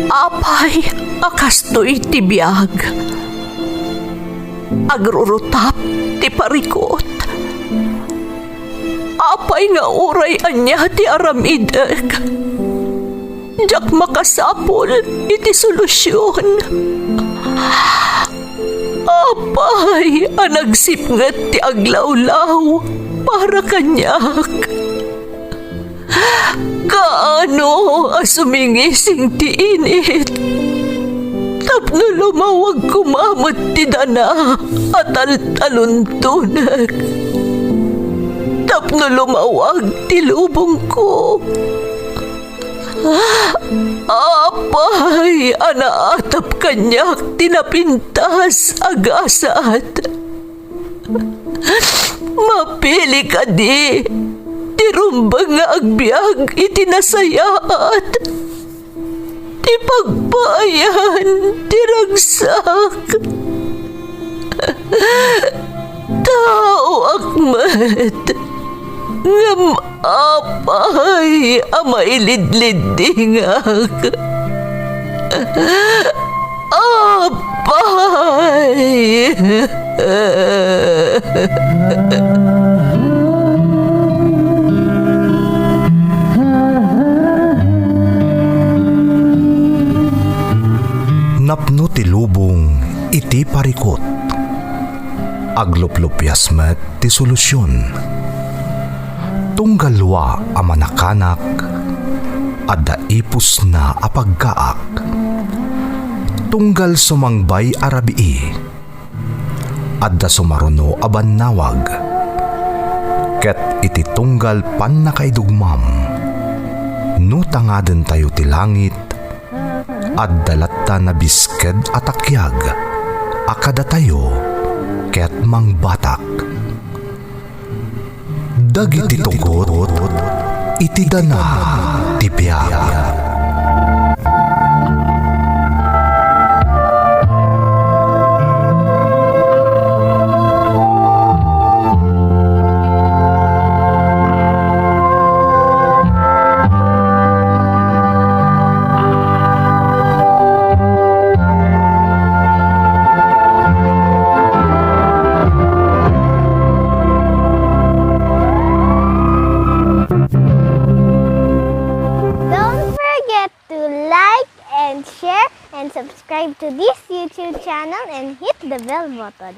Apay, akastoy ti biyag. Agrurutap ti parikot. Apay nga uray anya ti aramideg. Jak makasapol iti solusyon. Apay, anagsipnget ti aglawlaw para kanyak. Kaano asumingising ti init. Tapno lumawag kumamot ti dana at taluntunak. Tapno lumawag ti lubong ko. Apay, anaatap kanyak tinapintas agasat. Mapili ka di. Tirumbang nga agbyag itinasayaat. Ti pagpayan, tiragsak. Tao akmat. Ngam apay, amailidlidingak. Apay. Napno ti lubong iti parikot. Agluplupyas met ti solusyon. Tunggalwa a manakanak, adda ipus na apagkaak. Tunggal sumangbay arabii, adda sumaruno abannawag. Ket iti tunggal pan nakaidugmam, no tangaden tayo ti langit, addalatta na bisked atakyag, akada tayo, ket mangbatak. Dagiti tugot, iti dana ti biyag. Subscribe to this YouTube channel and hit the bell button.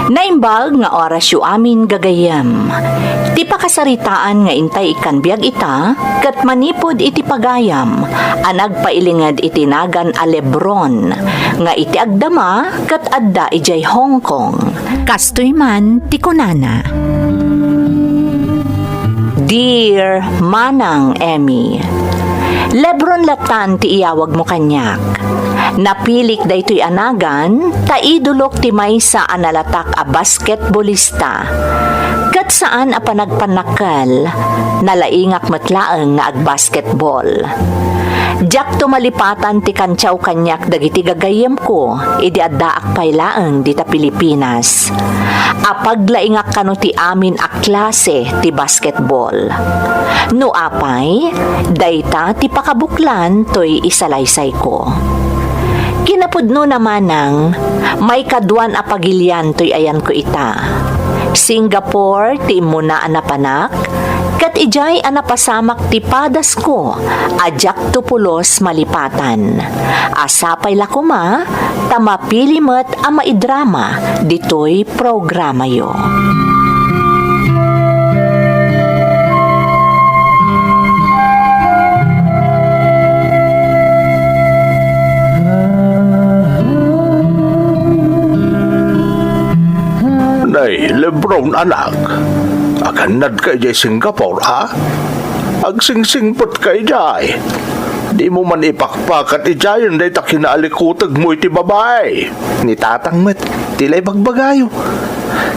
Naimbag nga oras yu amin gagayam. Ti pakasaritaan nga intay ikan biag ita, kat manipod iti pagayam, anag pailingad iti nagan a Lebron, nga iti agdama, kat adda ijay Hong Kong. Kastoy man ti kunana. Dear Manang Emmy, Lebron latan ti iyawag mo kanyak. Napilik da ito'y anagan, taidulok ti maysa analatak a basketbolista. Kat saan a panagpanakal, nalaingak matlaeng nga agbasketball. Jak tumalipatan ti kantsaw kanyak dagiti gagayem ko, idi addaak paylaeng dita Pilipinas. Apaglaingak kano ti amin a klase ti basketball. No apay, dayta ti pakabuklan to'y isalaysay ko. Kinapudno naman ng may kaduan a pagilyan to'y ayan ko ita. Singapore ti muna anapanak, kat ijay anapasamak ti padas ko, ajak tupulos malipatan. Asapay lakuma, tamapilimet a maidrama, dito'y programa yo. Nay, Lebron anak, akanad kay jay Singapore, ha? Agsingsingpot kay jay. Di mo man ipakpakat ijayon day takinaalikutag mo iti babae. Ni tatang met, tilay bagbagayo.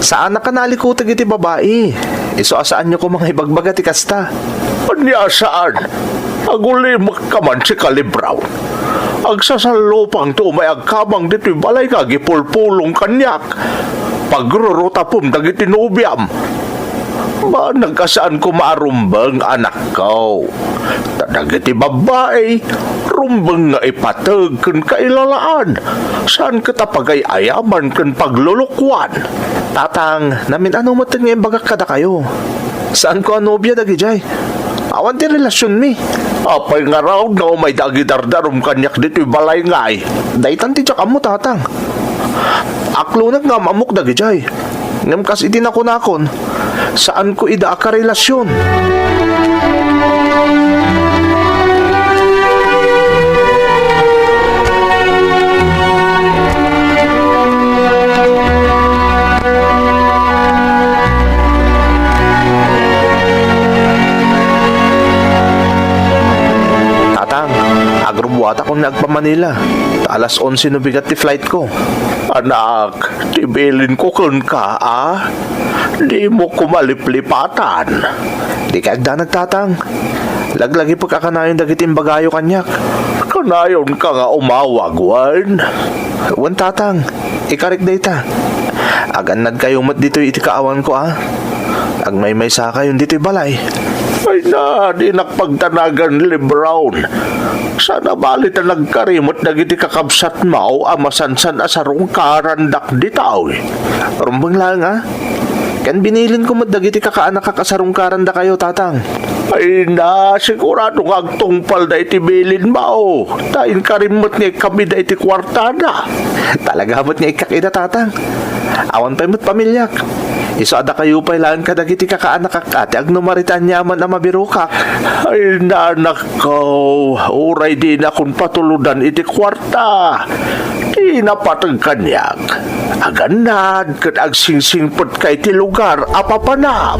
Saan na kanalikutag iti babae? Iso asaan nyo ko mga ibagbaga ti kasta? Anya saan? Agulimak ka man si Kali Brown. Agsasalupang to may agkamang dito'y balay ka, gipulpulong kanyak. Pagrurutapom dagiti nubyam. Ba, nagkasaan ko maarumbang anak ko. Dagiti babae, rumbang nga ipatag kan kailalaan. Saan kita pagay-ayaman kan paglulukwan? Tatang, namin ano mo ngayon bagak kada kayo? Saan ko anobya dagi jay? Awan ti relasyon mi. Apay nga raw na umay dagi dardarom kanyak dito'y balay ngay. Daitan ti tsak amo tatang. Aklunag nga mamuk dagi jay. Ngam kas itinakon-akon. Saan ko ida ka relasyon? Agrubuat akong nagpa-Manila. Alas 11 no bigat ti flight ko. Anak, tibilin ko kun ka, ah? Di mo kumaliplipatan. Di ka agda nagtatang. Laglagi pagkakanayon dagitin bagayo kanyak. Kanayon ka nga umawag, Wan. Wan tatang, ikarik data. Aganad kayo mat dito iti kaawan ko ah. Agmay-may sa kayo dito'y balay. Ay na, di nakpagtanagan ni Brown. Sana balit na nagkarimot na giti kakabsat mo amasansan asarong karandak ditaw. Rumbang lang ah. Kan binilin ko mat dagiti kakaanak kakasarong karanda kayo tatang. Ay na, sigurado nga agtungpal na itibilin mo. Tayin karimot niya kami na iti kwartada. Talaga mo't niya ikakita tatang. Awan pa mo't pamilyak. Isada kayo pa ilang kadagiti kakaanak kakati ag numaritan yaman na mabirukak. Ay nanak ko, uray di na kung patuludan iti kwarta. Di na patag kanyak. Aganad kat agsingsingpot kay ti lugar apapanap.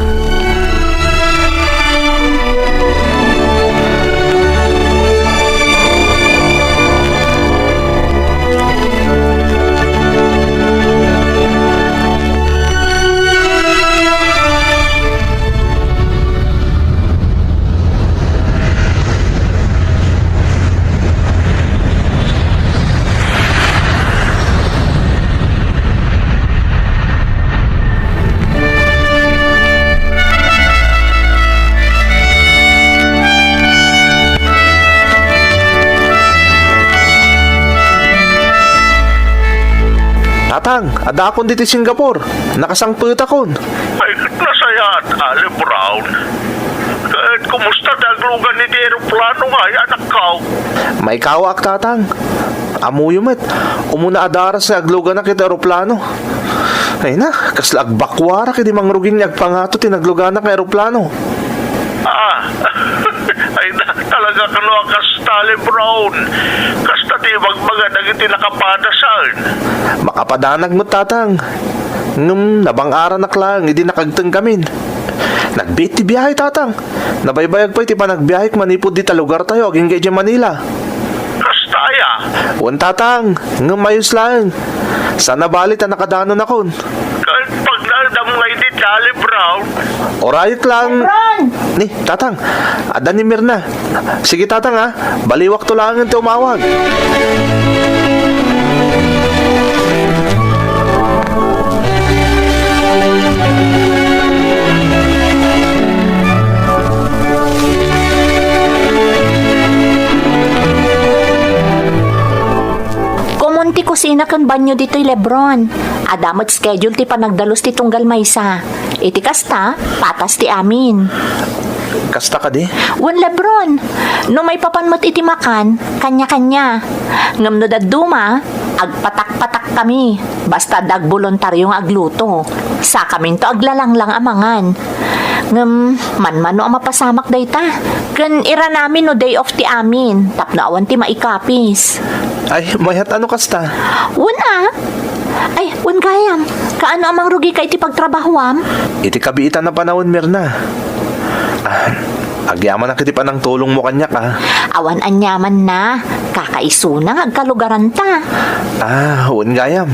Tatang, ada akon dito Singapore. Nakasangput akon. Ay, nasayat, Ali Brown. Kahit kumusta daglugan ni di aeroplano nga, anak ko. May kawak tatang. Amuyo met. Umuna adara sa aglugan na kita aeroplano. Ay na, kaslag bakwara kiti mangrugin niya agpangato tinaglugan na ka aeroplano. Ay na, talaga kano ang kastali Brown. Kasta di magmaga nagiti nakapadasan. Makapadanag mo tatang. Nabang ara na klang, hindi nakagteng kamin. Nagbiti biyahe tatang. Nabaybayag pa iti pa nagbiyahe manipod di talugar tayo, aging kay Manila. Kastaya? Wan tatang, mayos lang. Sana balit na nakadanon akon. Kahit pag nadamlay di Charlie Brown. Orayot lang. Lebron! Ni, tatang, ada ni Mirna. Sige tatang ha, baliwak to lang ang umawag. Kumunti kusina kan banyo dito'y Lebron. Adamot schedule ti panagdalos ti tunggal maysa. Iti kasta, patas ti amin. Kasta ka di? Wan Lebron, no may papanmot iti makan, kanya-kanya. Ngam no daduma, agpatak-patak kami. Basta dagbolontaryong agluto. Sa kamin to aglalanglang amangan. Ngam, man-mano ang mapasamak dayta. Kan ira namin no day off ti amin. Tapno awan ti maikapis. Ay, mayat ano kasta? Wan Ay, wan gayam. Kaano amang rugi ka iti pagtrabahuam? Iti kabiitan na panahon, Mirna. Agyaman na kiti pa ng tulong mo kanyak, Awan anyaman na. Kakaisunang agkalugaran ta. Huwag gayam.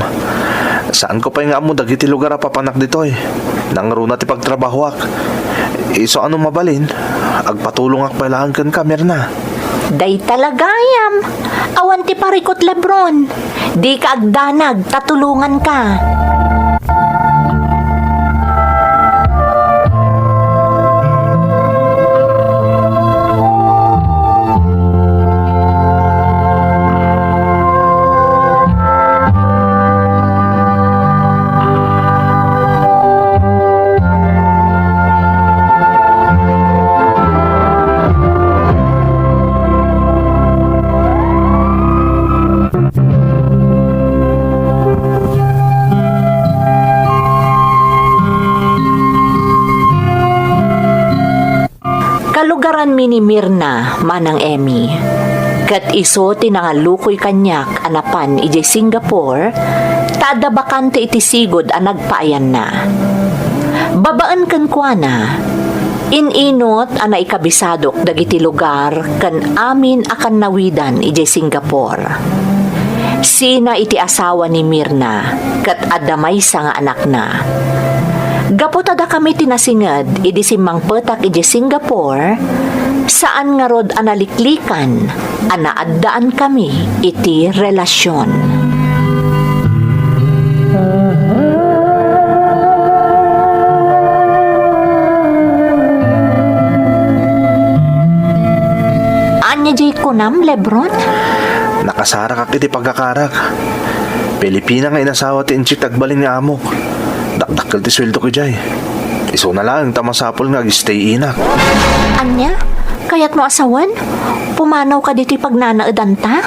Saan ko pa yung amo dagiti lugar papanak dito Nang runa ti pagtrabahoak. Iso ano mabalin? Agpatulong ak pailangan kan ka, Mirna. Day talagayam. Awan ti parikot Lebron. Di ka agdanag, tatulungan ka. Kalugaran mi ni Mirna, manang Emmy. Kat iso tinangalukoy kanyak anapan ijay Singapore, tada bakante iti sigod ang nagpaayan na. Babaan kan kuana, ininot ana ikabisadok dagiti lugar kan amin akan nawidan ijay Singapore. Sina iti asawa ni Mirna, kat adamay sa nga anak na. Gaputada kami tinasingad idi simang petak iji Singapore, saan nga rod analiklikan, anaaddaan kami iti relasyon. Anya jay kunam, Lebron? Nakasara ka iti pagkakarak. Pilipina nga inasawa ti inchik tagbalin nga amok. Dakdakkel ti sweldo ko jay. Iso na lang tamasapol nga stay inak. Anya? Kayat mo asawan? Pumanaw ka dito pagnanaadan ta?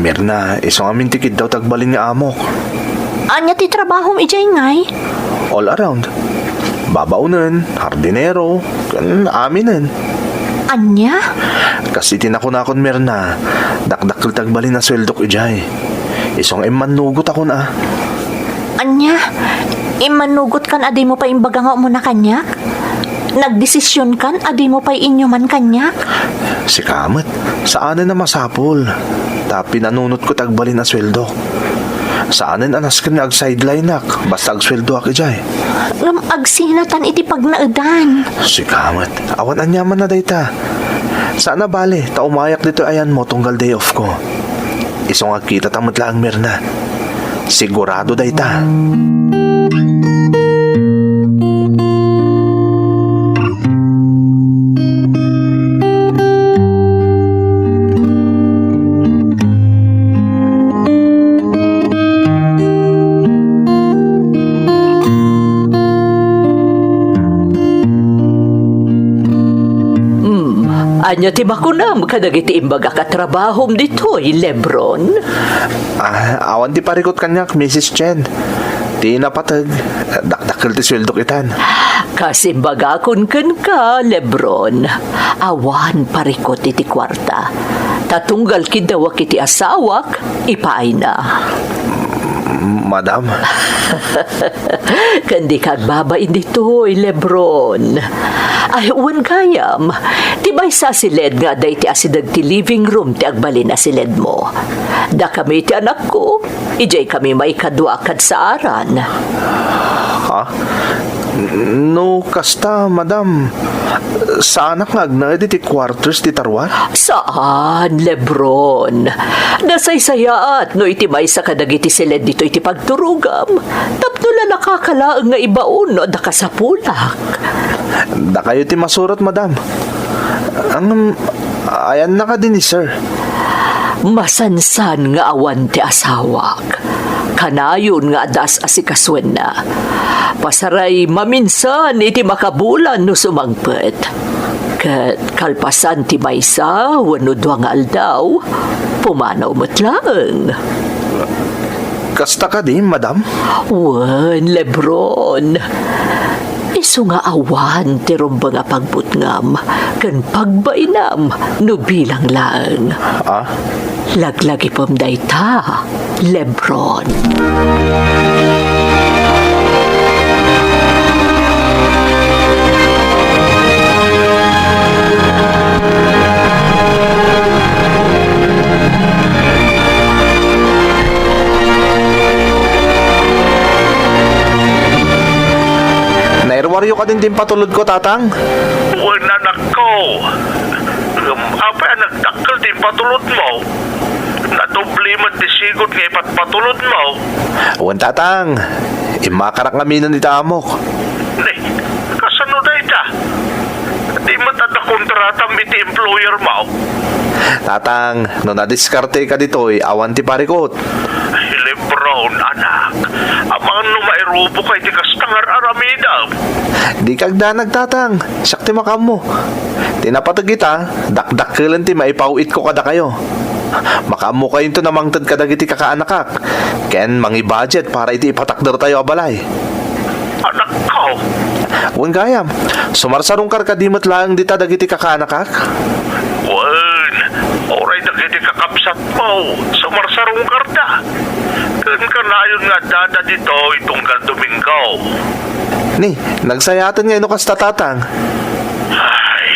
Mirna, iso nga mintikid daw tagbalin nga amok. Anya ti trabahom ijay ngay? All around. Babaunan, hardinero, kan aminen. Anya? Kasi tinakon-akon Mirna, dakdakkel tagbalin na sweldo ko jay. Iso nga imanugot ako na. Anya? Imanugot kan aday mo pa imbaga nga mo na kanyak? Nagdesisyon kan aday mo pa inyo man kanyak? Si Kamat, saanan na masapol. Tapi nanunot ko tagbalin na sweldo. Saanan anas ka nga ag-sideline nak, basta ag-sweldo ako jay. Ngam agsinatan iti pagnaadan. Si Kamat, awan anyaman na dayta. Sana bale, taumayak dito ayan mo tunggal day off ko. Isong agkita tamad lang Mirna. Sigurado dayta. Anya ti makunam kadagiti imbaga katrabahom ditoy, Lebron. Awan ti parikot kanyak, Mrs. Chen. Di napatag, dakdakkel ti sweldo kitan. Kasimbaga kun ka, Lebron. Awan parikot iti kwarta. Tatunggal kidawak iti asawak, ipaay na. Madam, Kandi kagbabain ditoy, Lebron. Ay, uwan kayam. Tibay sa silid nga day ti asidag ti living room ti agbalin na silid mo. Da kami ti anak ko, ijay kami may kadwa kad sa aran. ha? No, kasta, madam. Sa anak nga agna iti quarters ti tarwa? Saan, Lebron? Nasaysayaat no iti may sa kadagiti silid dito iti pagturugam. Tapno la nakakalaang nga ibaon no da kasapulak. Da kayo ti masurot, madam. Ayan na ka din ni sir. Masansan nga awan ti asawak. Kanayon nga adas asikaswen na. Pasaray maminsan iti makabulan no sumangpet. Kat kalpasan ti maysa wano duwang aldaw, pumanaw matlaang. Kasta ka din, madam? Wan, Lebron. Isu nga awan ti rumba nga pagbutngam, kan pagbainam no bilang lang. Ah? Laglagi pamday ta, Lebron. Nairwaryo ka din patulod ko, tatang? Wala na ko. Apa ang nagdakkel di patulod mo? Natubli man di sigot nga ipatpatulod mo. Awan tatang, imakarak ngaminan ni Tamok. Ni, kasano na ita? Di matada kontratam iti employer mo. Tatang, no nadiskarte ka dito'y awan ti parikot. Lebron, anak. Amang numairubo kay di kastangar aramida. Di kagda nagtatang, sakti makam mo. Tinapatag kita, dakdakkelan ti maipauit ko kada kayo. Makam mo kayo ito namang tad kadagiti kakaanakak. Ken mangi budget para iti ipatakder tayo abalay. Anak ko. Wan gayam, sumarsarong karkadimot lang dita dagiti kakaanakak. Wan, oray dagiti kakapsat mo. Sumarsarong karda. Kan kanayon nga dada dito itong Domingo. Ni, nagsayatan nga ino kasta tatang. Ay,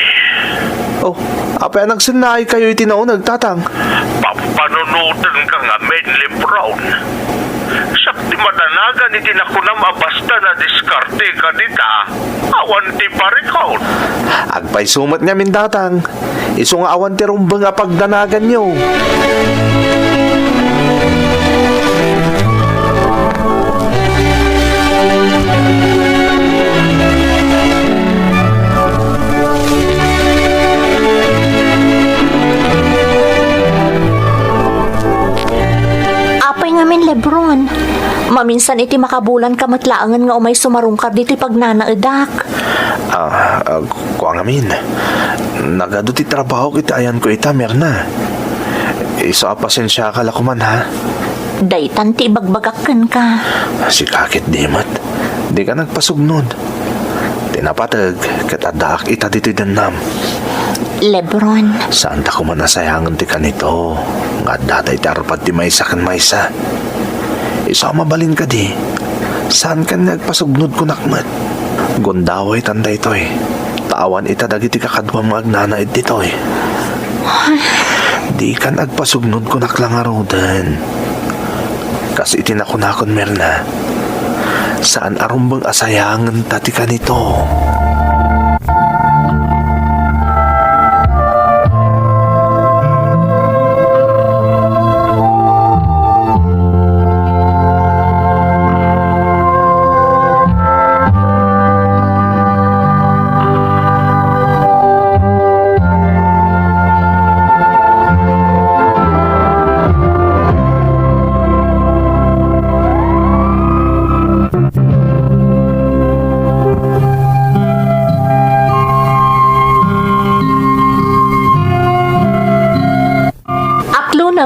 Oh, apa ang nagsinay kayo itinao nagtatang? pampanunutan ka nga men Lebron. Sakti madanagan iti nakunam basta na diskarte ka dita. Awan ti parikot. Agpay sumat nga min tatang. Iso nga awan ti rumbang nga pagdanagan nyo. Apay ngamin Lebron. Maminsan iti makabulan kamatlaangan nga umay sumarungkar dito pagnanaadak. Kuang amin. Nagado ti trabaho kita ayan ko ita, Merna. Iso pasensya ka lakuman ha. Daytan ti ibagbagakan ka. Si kakit dimat. Di ka nagpasugnod. Tinapatag katadak ita dito danam. Lebron, Saan ta ko man nasayangan ti kanito. Nga datay ti arpat ti maysa kan maysa. Iso mabalin ka di. Saan ka nagpasugnod ko nakmat? Gondaway tanda ito eh. Tawan ita dagiti kakadwa mga agnanaid dito eh. Di ka nagpasugnod ko naklangarodan. Kasi itinakunakon Merna. Saan arumbang asayangan tati ka nito?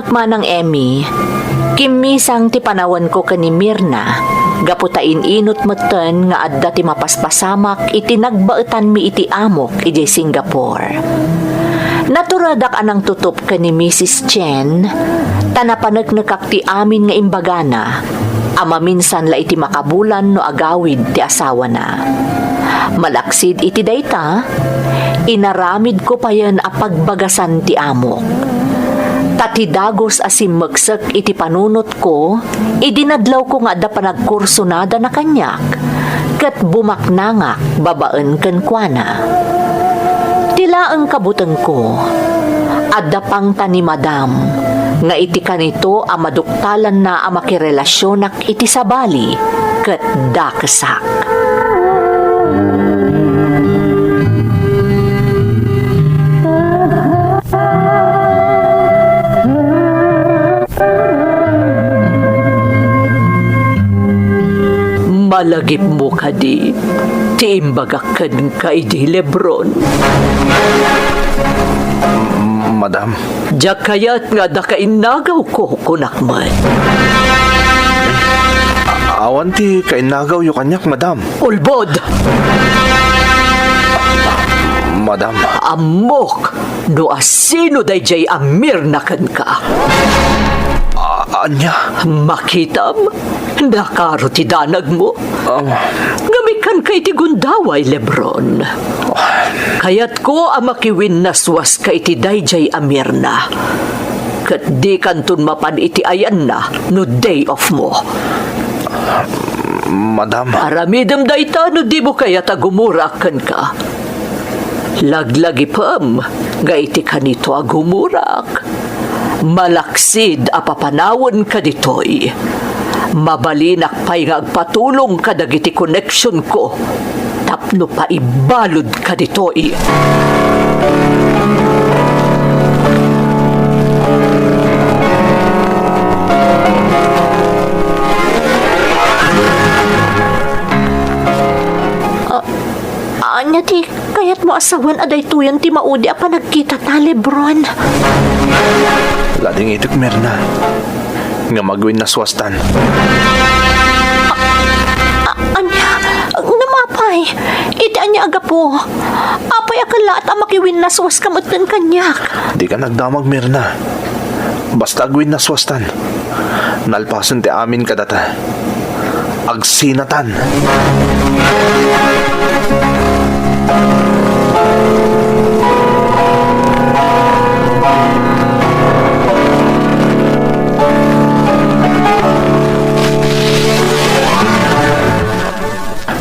Manang Emmy, kimisang ti panawan ko kani Mirna, gaputain inot meten nga adda ti mapaspasamak iti nagbaetan mi iti amok iti Singapore. Naturadak anang tutup kani Mrs. Chen, tanapanagnakak ti amin nga imbagana, ama minsan la iti makabulan no agawid ti asawa na. Malaksid iti dayta, inaramid ko pa yan apagbagasan ti amok. Tati dagos asim magsak iti panunot ko, idinadlaw ko nga da panagkurso nada na kanyak, kat bumaknangak babaan kankwana. Tila ang kabutang ko, adda pang tani madam, nga iti kanito amaduktalan na amakirelasyonak iti sabali, kat dakasak. Malagip mo ka di, tiimbagakan ka di Lebron. Madam, Diyak kaya't nga da kainagaw ko kunakman. awan ti kainagaw yu kanyak, madam. Ulbod, Madam, amok, no asino day jay amir na kan ka. anya? Makitam, nakaro ti danag mo. Gamikan kay ti gundaway, Lebron. Kayat ko amakiwin naswas kay ti dayjay amirna. Kat di kantun mapan iti ayan na no day off mo. Madam, Aramidam dayta no di mo kaya tagumurakan ka. Laglagi pam, Gaiti ka nito agumurak. Malaksid apapanawon ka ditoy. Mabalinak pa'y ngagpatulong ka dagiti connection ko. Tapno pa ibalod ka ditoy. Anya ti, kayat mo asawan aday tuyan ti maudi apa nagkita ta, Lebron. Lading itik, Mirna. Nga magwin na swastan. Anya, namapay. Iti anya aga po. Apay akala at makiwin na swas kamatan kanyak. Di ka nagdamag, Mirna. Basta agwin na swastan. Nalpasan ti amin kadata. Agsinatan.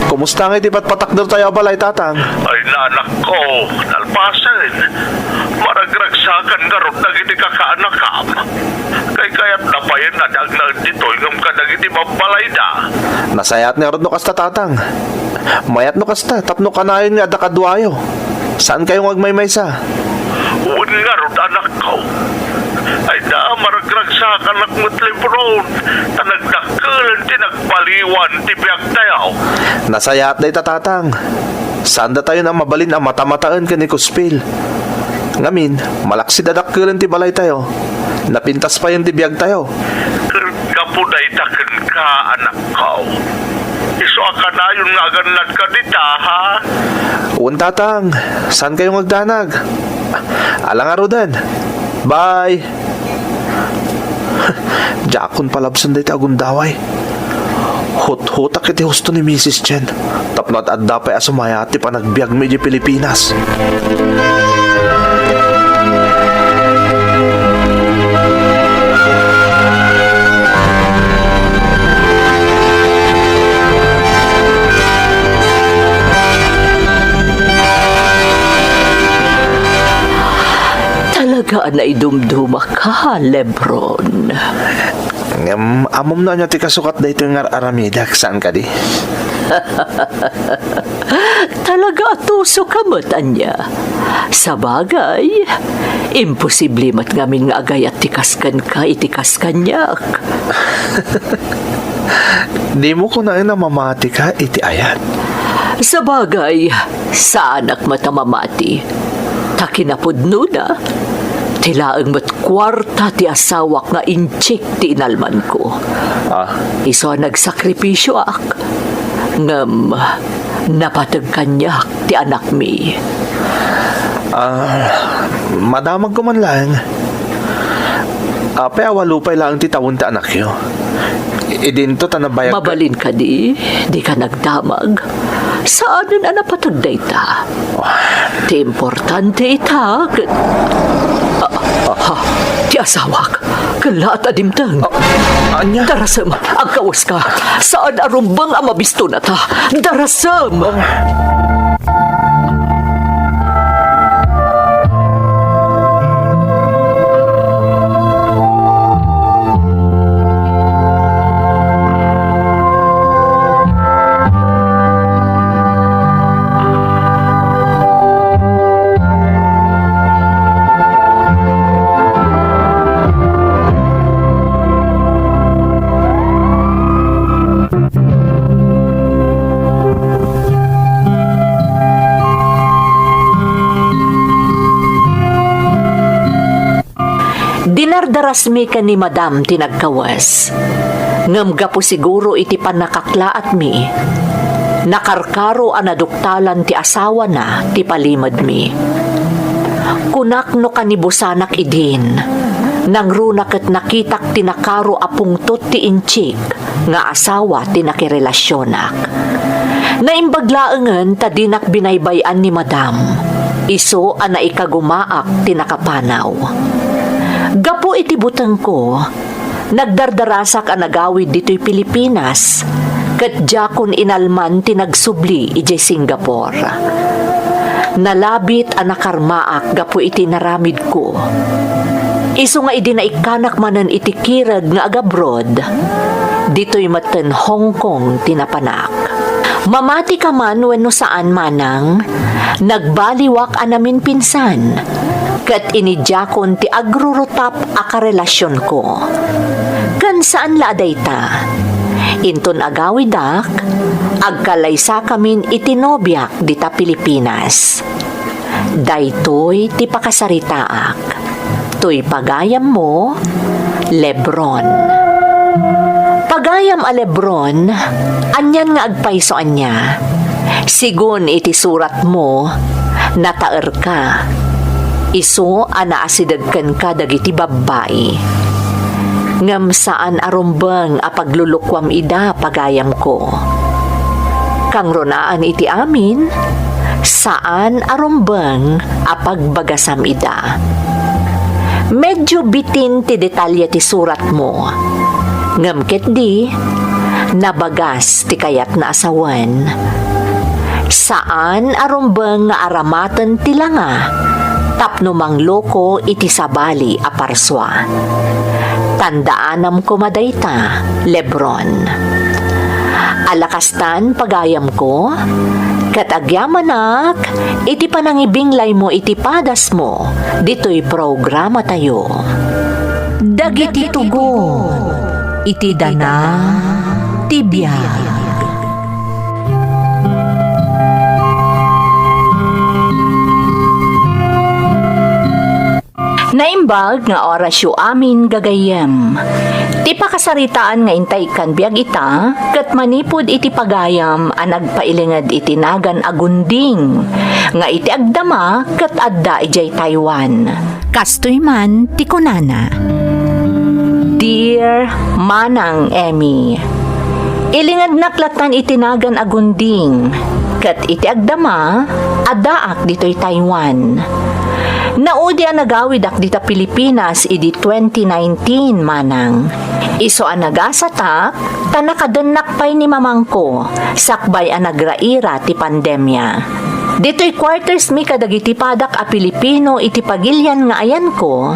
Kumusta nga iti patpatakder tayo balay, tatang? Ay nanak ko, nalpasin. Maragragsakan garot na giti kakaanakam. Kay kaya't napayan na dagnag dito yung kadagiti mabalay da. Nasayat nga rod no kasta, tatang. Mayat no kasta, tapno kanayon nga dakadwayo. Saan kayong agmaymaysa? Uwan nga rod anak ko. Ay da maragragsakan akmat Lebron. Tanagdakalan tinagpaliwan ti biyak tayo. Nasayat day tatang. Saan da tayo na mabalin ang matamataan ka ni Kuspil? Ngamin, malaksi dadakkelan ti balay tayo. Napintas pa yung tibiyag tayo. Kapuday taken ka anak ko. Iso akanayon nga ganad ka dita ha. Uwan, tatang. Saan kayong magdanag? Alang arudan. Bye. Jakon palabsan day agundaway. Hut-hutak iti husto ni Mrs. Chen. Tapno at adda pa asumayati pa nagbiag medyo Pilipinas. Talaga na idumduma ka, Lebron. Amom na niya ti kasukat da ito yung aramidak. Saan ka di? Talaga atuso ka matanya. Sa bagay, imposible mat ngamin nga agay at tikaskan ka, itikaskan niyak. Di mo ko na mamati ka, iti ayat. Sa bagay, sa anak matamamati, takinapudno na. Tilaang mat kwarta ti asawak nga inchik ti inalman ko. Iso nagsakripisyo ak. Ngam, napatag kanyak ti anak mi. Madamag ko man lang. Peawalupay lang ti tawon ti anak yo. Idinto tanabayag ka. Mabalin ka di ka nagdamag. Saan na napatag da ita? Ti importante ita. Ti asawak. Kalat adimtang. Anya? Darasam, ang kawas ka. Saan arumbang ang mabisto na ta? Darasam! Dinardarasmi ka ni Madam tinagkawas. Ngamga po siguro iti panakaklaat mi. Nakarkaro anaduktalan ti asawa na ti palimad mi. Kunak no kanibusanak idin. Nang runak at nakitak tinakaro apungtot ti inchik nga asawa ti nakirelasyonak. Naimbaglaangan ta dinak binaybayan ni Madam. Iso ana ikagumaak ti nakapanaw. Gapo iti butang ko, nagdardarasak ang nagawid dito'y Pilipinas, kat jakon inalman tinagsubli ijay Singapore. Nalabit ang nakarmaak gapu iti naramid ko. Isu nga idi na ikanak manan iti kirag nga agabroad. Dito'y maten Hong Kong tinapanak. Mamati ka man wenno saan manang, nagbaliwak anamin pinsan. Kat inidyakon ti agrurutap akarelasyon ko. Kan saan laaday ta? Inton agawidak, agkalaysa kamin itinobyak dita Pilipinas. Daytoy ti pakasaritaak. To'y pagayam mo, Lebron. Pagayam a Lebron, anyan nga agpaysoan niya. Sigun iti surat mo, nataer ka. Isu anaasidag ka dagiti babae. Ngam saan arumbang a paglulukwam ida pagayam ko. Kang ronaan iti amin, saan arumbang a pagbagasam ida. Medyo bitin ti detalye ti surat mo. Ngam ket di, nabagas ti kayat na asawan. Saan arumbang nga aramatan ti langa, tapno mangloko iti sabali a parswa. Tandaanam ko madayta, Lebron. Alakastan pagayam ko, katagyamanak, iti panangibinglay mo iti padas mo, dito'y programa tayo. Dagiti tugon, iti dana, tibiyag. Naimbag nga oras yu amin gagayem. Ti pakasaritaan nga intay kan biag ita, kat manipod iti pagayam ang nagpailingad iti nagan agunding, nga iti agdama kat adda ijay Taiwan. Kastoy man ti kunana. Dear Manang Emmy, ilingad naklatan iti nagan agunding, kat iti agdama, addaak dito'y Taiwan. Naudi ang nagawidak dita Pilipinas idi 2019 manang. Iso ang nagasatak, tanakadenak pa'y ni mamangko, sakbay ang nagraira ti pandemya. Dito'y quarters mi kadagiti padak a Pilipino iti pagilyan nga ayan ko,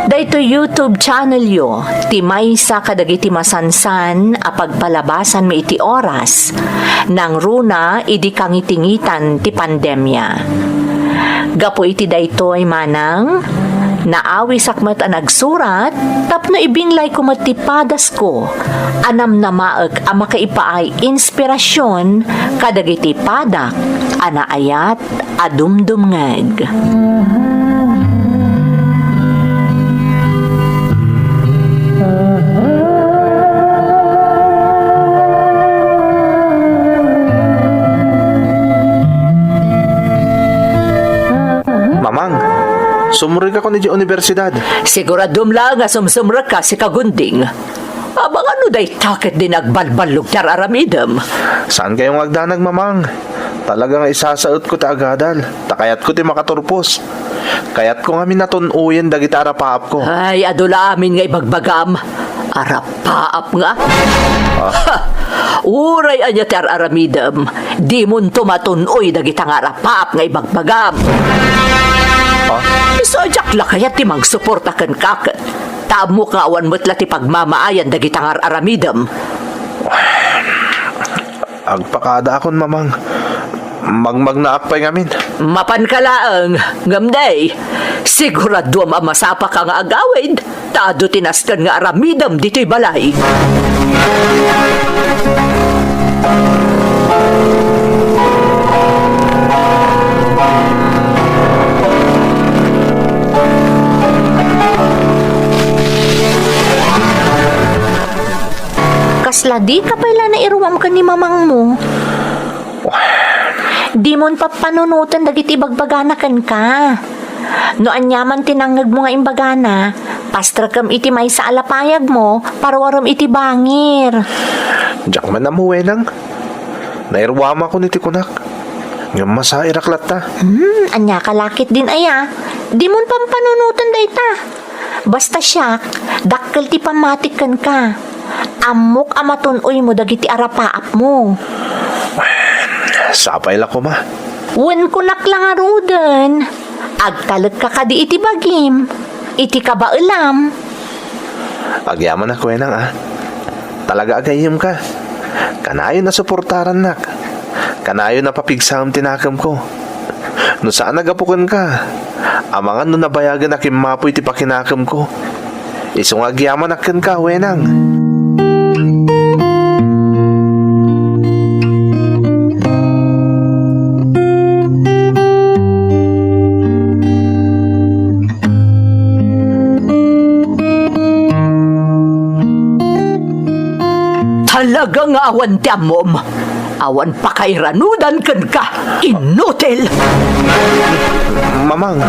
daytoy YouTube channel yo, ti maysa kadagiti masansan a pagpalabasan mi iti oras, nang runa idi kangitingitan ti pandemya. Gapo iti daytoy manang, naawi sakmat ang nagsurat, tapno ibinglay ko matipadas ko, anam na maag ang makaipaay inspirasyon kadagiti padak, anaayat adumdumngag. Mamang, sumurig ako ni di universidad. Siguradum lang nga sumsumra ka si kagunding. Abang ano day takit din nagbalbalog tar aramidam. Saan kayong agdanag, mamang? Talagang isasaot ko ta agadal. Takayat ko ti makaturpos. Kayat ko nga minatunuyen dagiti arapaap ko. Ay, adula amin nga ibagbagam. Arapaap nga. Ha! Uray anya tar aramidam. Di mun tumatunoy dagiti nga arapaap nga ibagbagam. Isadyak la kaya ti magsuportakan kakat. Tamo ka awan mo't ti pagmamaayan dagiti nga aramidam. Agpakada akon, mamang. Magnaakpay ngamin. Mapan ka laang, ngamday. Sigurado masapa ka nga agawid. Tado tinastan nga aramidam dito'y balay. Kasla di ka pala na iruwam ka ni mamang mo. Di mon papanunutan dagiti bagbaganakan ka. No anyaman tinangag mo nga imbagana, pastra kam iti may sa alapayag mo, parwaram iti bangir. Diyak man namuwe nang. Nairwama ko ni tikunak. Ngam masairaklat ta. Anya kalakit din aya. Di mon pampanunutan dayta. Basta siya, dakkel ti pamatikan ka. Amok amatunoy mo dagiti arapaap mo. Sapay la ko, ma. Wen ko naklangarudan. Agkalag ka kadi iti bagim. Iti ka ba alam? Agyaman ako enang Talaga agayim ka. Kanayo na suportaran nak. Kanayo na papigsam tinakam ko. No saan nagapukan ka? Amangan no nabayagan na kimapoy ti pakinakam ko. Isong agyaman akin ka, wenang. Talagang awan ti amom. Awan pa kay ranudan ken ka. Inutil! Mamang,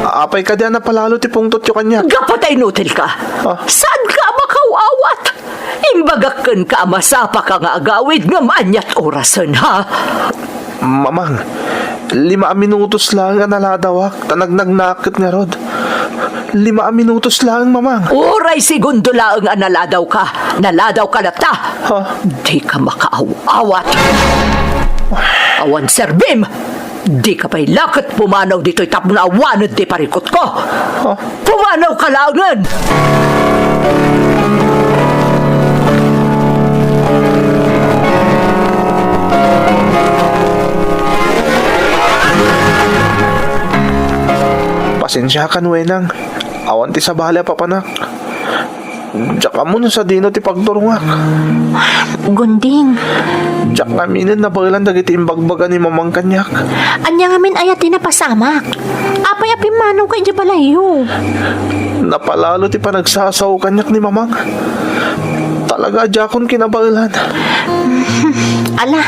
apay ka diyan na palalo ti pungtot yung kanya. Gapatay inutil ka. Saan ka makawawat? Imbagak ken ka masapa ka nga agawid nga maanyat orasan ha. Mamang, 5 minutos lang ang naladawak. Tanagnagnakit nga rod. 5 minutos lang, mamang. Oray segundo lang ang naladaw ka. Naladaw ka na ta. Di ka makaaw-awat. Awan serbim. Di ka pa'y lakot pumanaw dito'y tapunawanod di parikot ko. Pumanaw ka langan. Pasensya ka, wenang. Awan ti sa bahala, papanak. Diyak mo na sa dino ti pagturungak. Gunding. Diyak namin na bagilan dagiti imbagbaga ni mamang kanyak. Anya ngamin ayat napasamak. Apay apimanaw kay di balayo. Napalalo ti panagsasaw kanyak ni mamang. Talaga diyakon kinabagilan. Ala,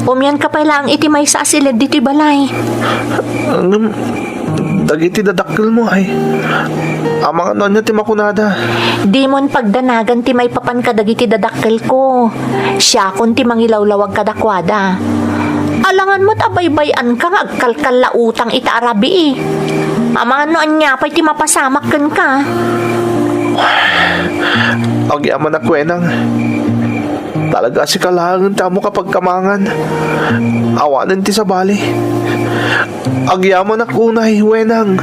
umyan ka pa lang iti may sa asilid dito balay. Dagiti dadakil mo ay. Amang ano niya ti makunada. Di mon pagdanagan ti may papan ka dagiti dadakkel ko. Siya kun ti mangilawlawag kadakwada. Alangan mo't abaybayan ka nga agkalkal la utang ita arabi Amang ano anya pa'y ti mapasamak ken ka. Agyaman na kwenang. Talaga si kalahangan tamo kapag kamangan. Awanan ti sa bali. Agyaman na kunay, wenang.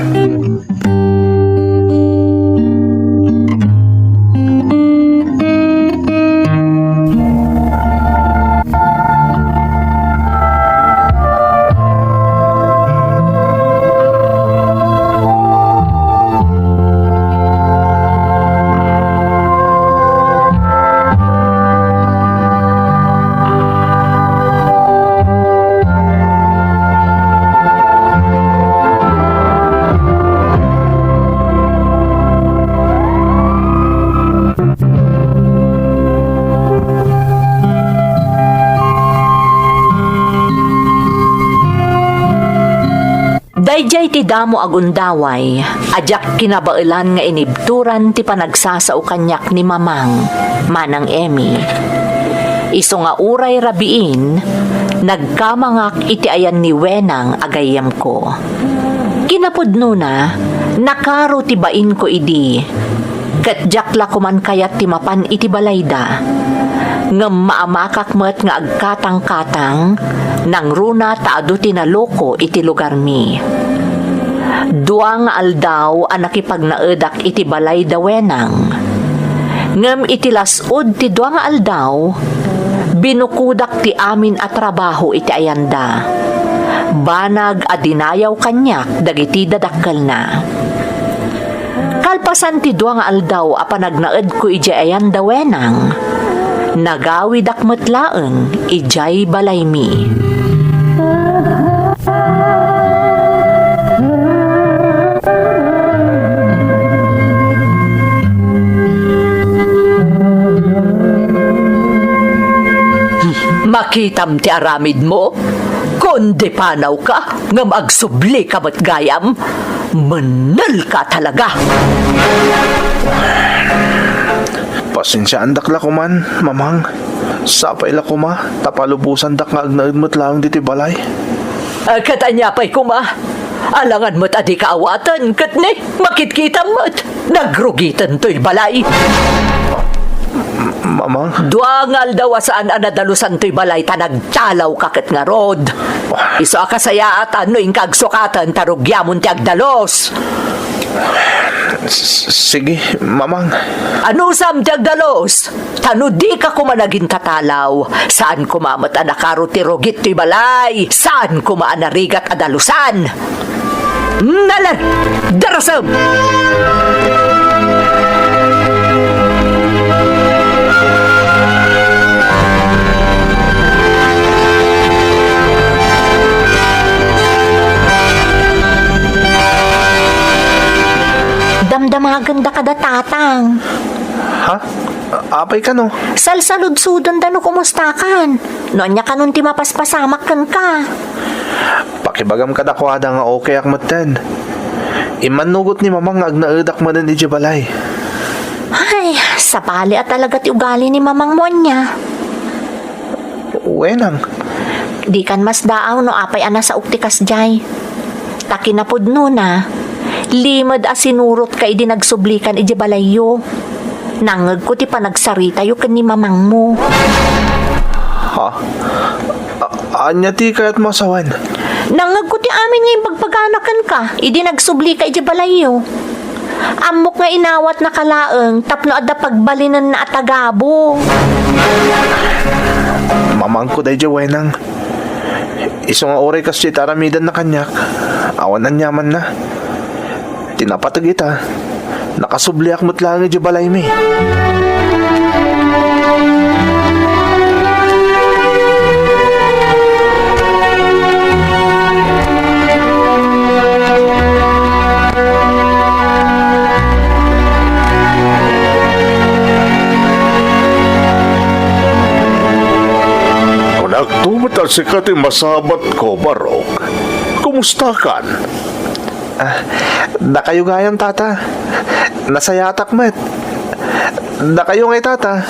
Dayjay ti damo agundaway, ajak kinabailan nga inibturan ti panagsasao kanyak ni mamang, manang Emmy. Iso nga uray rabiin, nagkamangak iti ayan ni wenang agayam ko. Kinapudno na, nakaro ti bain ko idi, katjak la kuman kayat ti mapan iti balayda, ngem maamakak met nga agkatang-katang, nang runa taado tinaloko iti lugar mi. Duang aldaw ang nakipagnaedak iti balay dawenang. Ngem iti lasod ti duang aldaw, binukudak ti amin at trabaho iti ayanda. Banag adinayaw kanyak dagiti dadakkel na. Kalpasan ti duang aldaw a panagnaed ko iti ayanda wenang. Nagawi dakmetlaeng ijay balay mi. Makitam ti aramid mo? Kundi panaw ka, nga magsubli ka mat gayam, manal ka talaga. Pasensyaan dakla ko man, mamang. Sapay la ko ma, tapalubusan dak nga agnaid mo't lang diti balay. Katanya pa'y kuma. Alangan mo't adi kaawatan, katne, makitkita mo't. Nagrugitan to'y balay. Mamang, Duangal daw saan anadalusan to'y balay ta nagtalaw kakit nga rod. Iso akasaya at ano yung kagsukatan tarugyamon ti agdalos. sige, mamang. Ano sam ti agdalos? Tano di ka kumanagin katalaw. Saan kumamat anakaro ti rogit to'y balay? Saan kumaanarigat adalusan? Nalan! Darasam! Damdamagan da kada tatang. Ha? Apay ka no? Salsaludsudan da no kumusta kan? Noon niya kanun ti mapaspasamak kan ka. Pakibagam ka dakwada nga okay akmatan. Imanugot ni mamang nga agnaadak manan ni Jabalay. Ay, sapali at talaga ti ugali ni mamang Monya. Wenang. Di kan mas daaw no apay ana sa uktikas jay. Takinapod no na. Limad asinurot ka idi nagsublikan iji balayo. Nangag ko ti panagsarita yu kan ni mamang mo. Ha? Anya ti kayat masawan? Nangag ko ti amin ngayon pagpaganakan ka. Idi nagsubli ka iji balayo. Amok nga inawat na kalaeng tapno adda pagbalinan na atagabo. Mamang ko day wenang. Iso nga oray kasi taramidan na kanyak. Awan ang yaman na. Tinapatag ita. Nakasubliak mo't lang iti balay mi. Nagtumata si kati masabat ko, Barok. Kumusta kan? Da kayo gayam, tata. Nasayatak met. Da kayo ngay, tata.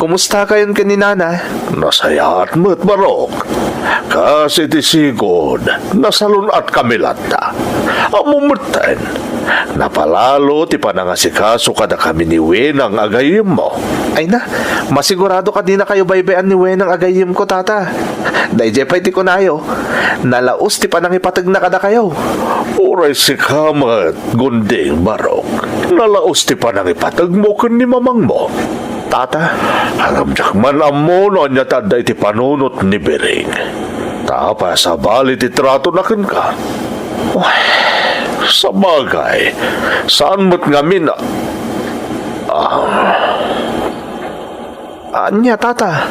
Kumusta kayon kaninana? Nasayat mo't, Barok. Kasi ti sigod, nasalun at kamilata. Amumutan, napalalo ti panangasikaso kada kami ni Wenang agayim mo. Ay na, masigurado ka di na kayo baybayan ni Wenang agayim ko, tata. Dahil pa'y ti kunayo, nalaos ti panangipatag na kada kayo. Uray si kamat, gunding, Barok. Nalaos ti panangipatag mo kun ni mamang mo. Tata, Hangam man amo no anya tada iti panunot ni Bering. Tapa sa bali ti trato na ken ka. Sa bagay, saan mo't ngamin anya, tata.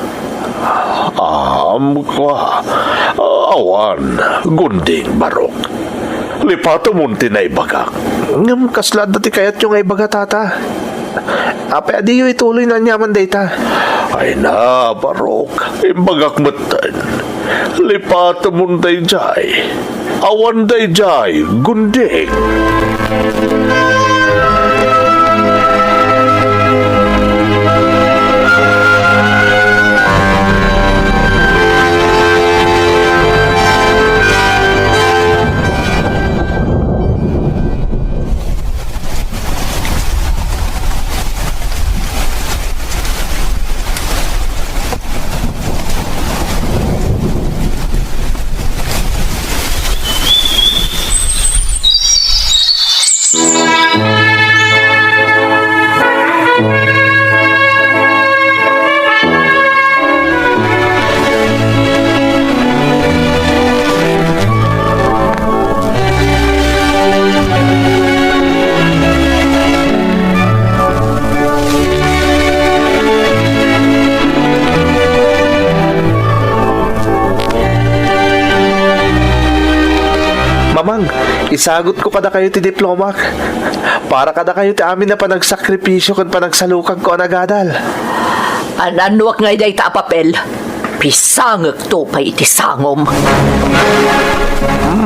Awan, gunding, Barok. Lipato mo tinaibagak. Ngam kaslad dati kayat yung ay baga, tata. Ape adiyo ituloy na nyaman data. Ay na, Barok. Imbagak matan. Lipato mo jay. Awan jay, gunding. Mamang, isagot ko kada kayo ti diplomak. Para kada kayo ti amin na panagsakripisyo kan panagsalukag ko anagadal. Ananuak ngay day ta papel. Pisangag to pa iti sangom.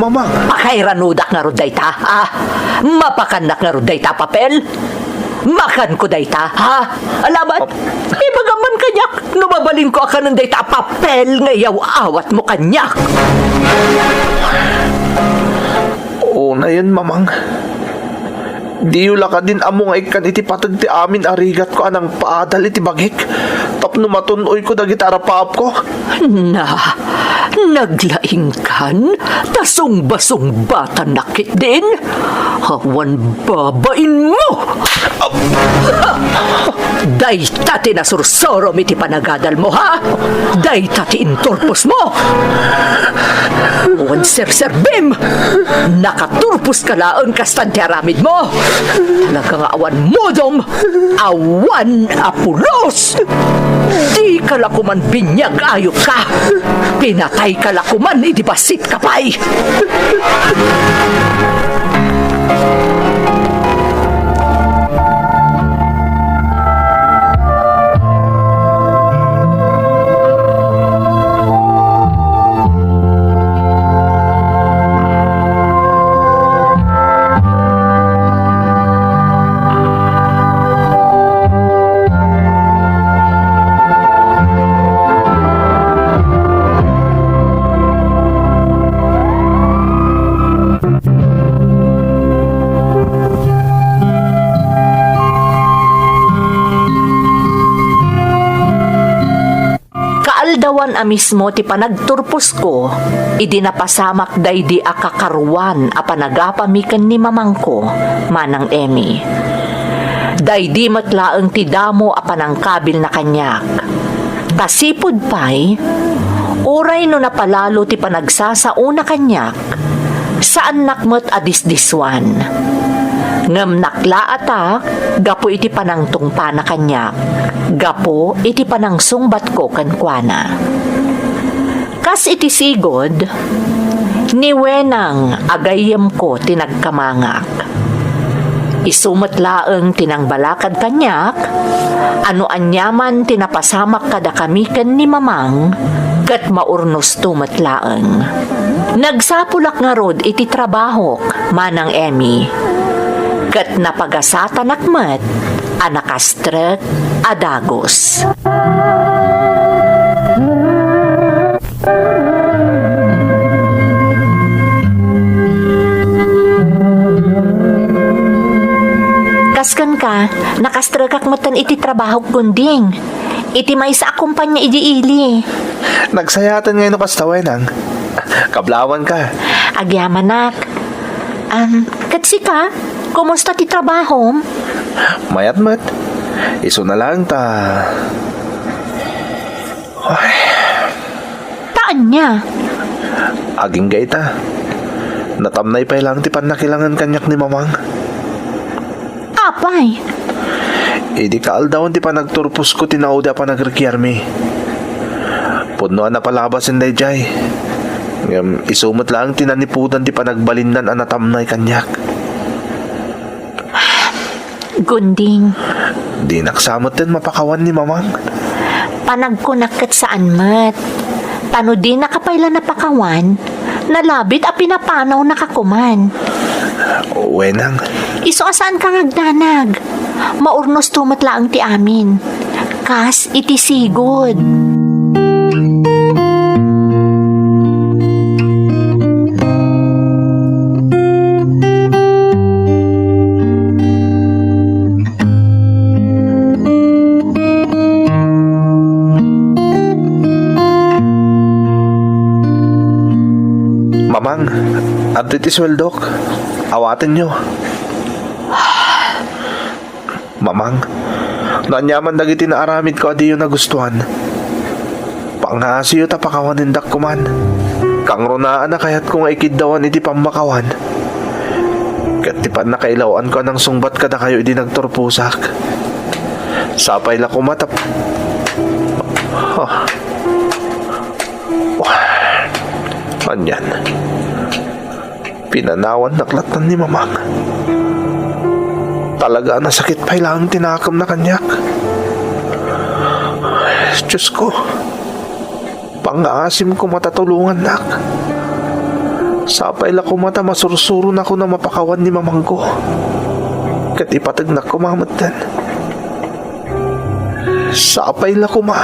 Mamang, Pakairanudak nga roday ta, ha? Mapakanak nga roday ta papel. Makan ko day ta, ha? Alamat, ibagaman kanyak. Numabalin ko akanan day ta papel ngayaw awat mo kanyak. oo na yun, mamang. Di yula ka din amo nga ikan iti patag ti amin arigat ko anang paadal iti bagik. Tapno matunoy ko dagiti arapaap ko. Na, naglaing kan, tasong basong bata nakit din. Hawan babain mo! Day tati na sursoro iti panagadal mo, ha? Day tati inturpos mo! Wan sir Bim! Nakaturpos ka laon kastanti aramid mo! Talaga nga awan modom! Awan apulos! Di ka lakuman binyag ayok ka! Pinatay ka lakuman idibasit ka pa'y! Dawan a mismo ti panagturpos ko, idi napasamak day di akakaruan a panagapamikan ni mamangko, manang Emmy. Day di matlaeng ti damo a panangkabil na kanyak. Kasipod pa'y, uray no napalalo ti panagsasauna kanyak, saan nakmet a disdiswan. Ngem naklaata, gapo iti panangtungpa na kanyak. Gapo iti panangsungbat ko kankwana. Kas iti sigod, niwenang agayem ko tinagkamangak. Isumat laeng tinangbalakad kanyak, ano anyaman tinapasamak kada kamiken ni mamang, kat maurnos tumat laeng. Nagsapulak nga rod iti trabahok, manang Emmy. Kat napagasata nakmet, anakastrek adagos. Kaskan ka, nakastrekak matan iti trabaho kunding. Iti may sa akumpanya iti ili. Nagsayatan ngayon no kastawenang. Kablawan ka. Agyamanak. Katsi ka? Kumusta ti trabaho? Mayat-mat. Iso na lang ta. Ay, Taan niya? aging gaita. Natamnay pa lang ti panakilangan kanyak ni mamang. Apay. Idi kaaldawan ti panagturpos ko tinauda pa nagrekyarmi. Punuan na palabasin day jay. Ngam isumot lang tinanipudan ti panagbalindan anatamnay kanyak. Gunding. Di naksamot din mapakawan ni mamang. Panagkunakat saan mat. Tano di nakapayla na pakawan, nalabit a pinapanaw nakakuman. Wenang. Iso asaan ka ngagdanag? Maurnos tumat laang ti amin. Kas iti sigod. Mamang, at iti sweldok. Awatin nyo. Mamang, nanyaman dagiti na aramid ko adiyo na gustuhan. Pangasiyo ta pakawanindak kuman. Kang runaan na kayat kong ikiddawan iti pamakawan. Kat ti pan nakailawan ko ng sungbat kada kayo iti nagturpusak. Sapay la kumatap. Anyan. Pinanawan naklatan ni mamang. Talaga na sakit pa ilang tinakam na kanyak. Diyos ko, pang-aasim ko matatulungan nak. Sapay la ko mata masursuro na ko na mapakawan ni mamang ko. Kat ipatag na kumamatan. Sapay la ko ma.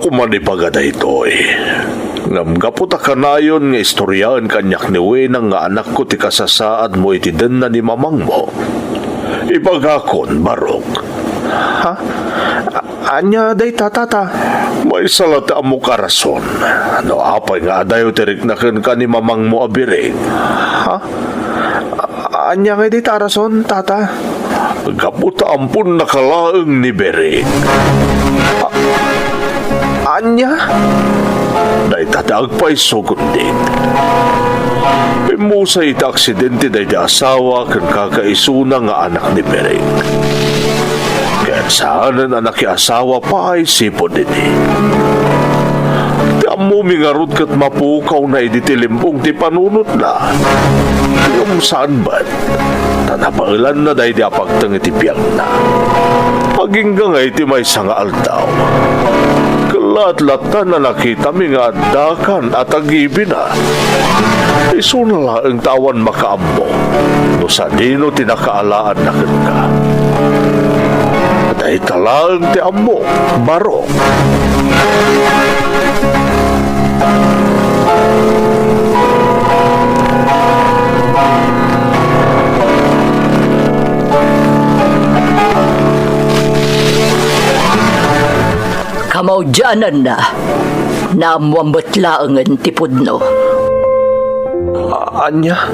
ako man ipagada ito Ngam gaputa kanayon nga istoryaan kanyak ni Wenang nga anak ko ti kasasaad mo iti den na ni mamang mo. Ipagakon, Barok. Ha? Anya day tatata. May salata mo karason. No apay nga adayo tirik na ka ni mamang mo abiring. Ha? Anya nga day tarason, tata. Gaputa ampun nakalaeng ni Bering. Anya? Day tataag pa'y sugot din. Pimusay ita aksidente day di asawa kan kakaisuna nga anak ni Bering. Kaya saanan anak ki asawa pa ay sipod din Ti amo mingarod kat mapukaw na iditilimpong ti panunot na. Yung saan ba't? Tanapailan na day di apagtang itipiyang na. Pagingga nga iti may sanga altaw. Kalat-latan na nakita mi nga dakan at agibi na. Isunala ang tawan makaammo. No sa dino tinakaalaan na ka. At ay talaang ti ammo, Barok. Kamaudyanan na amuambatlaangan tipudno. Anya?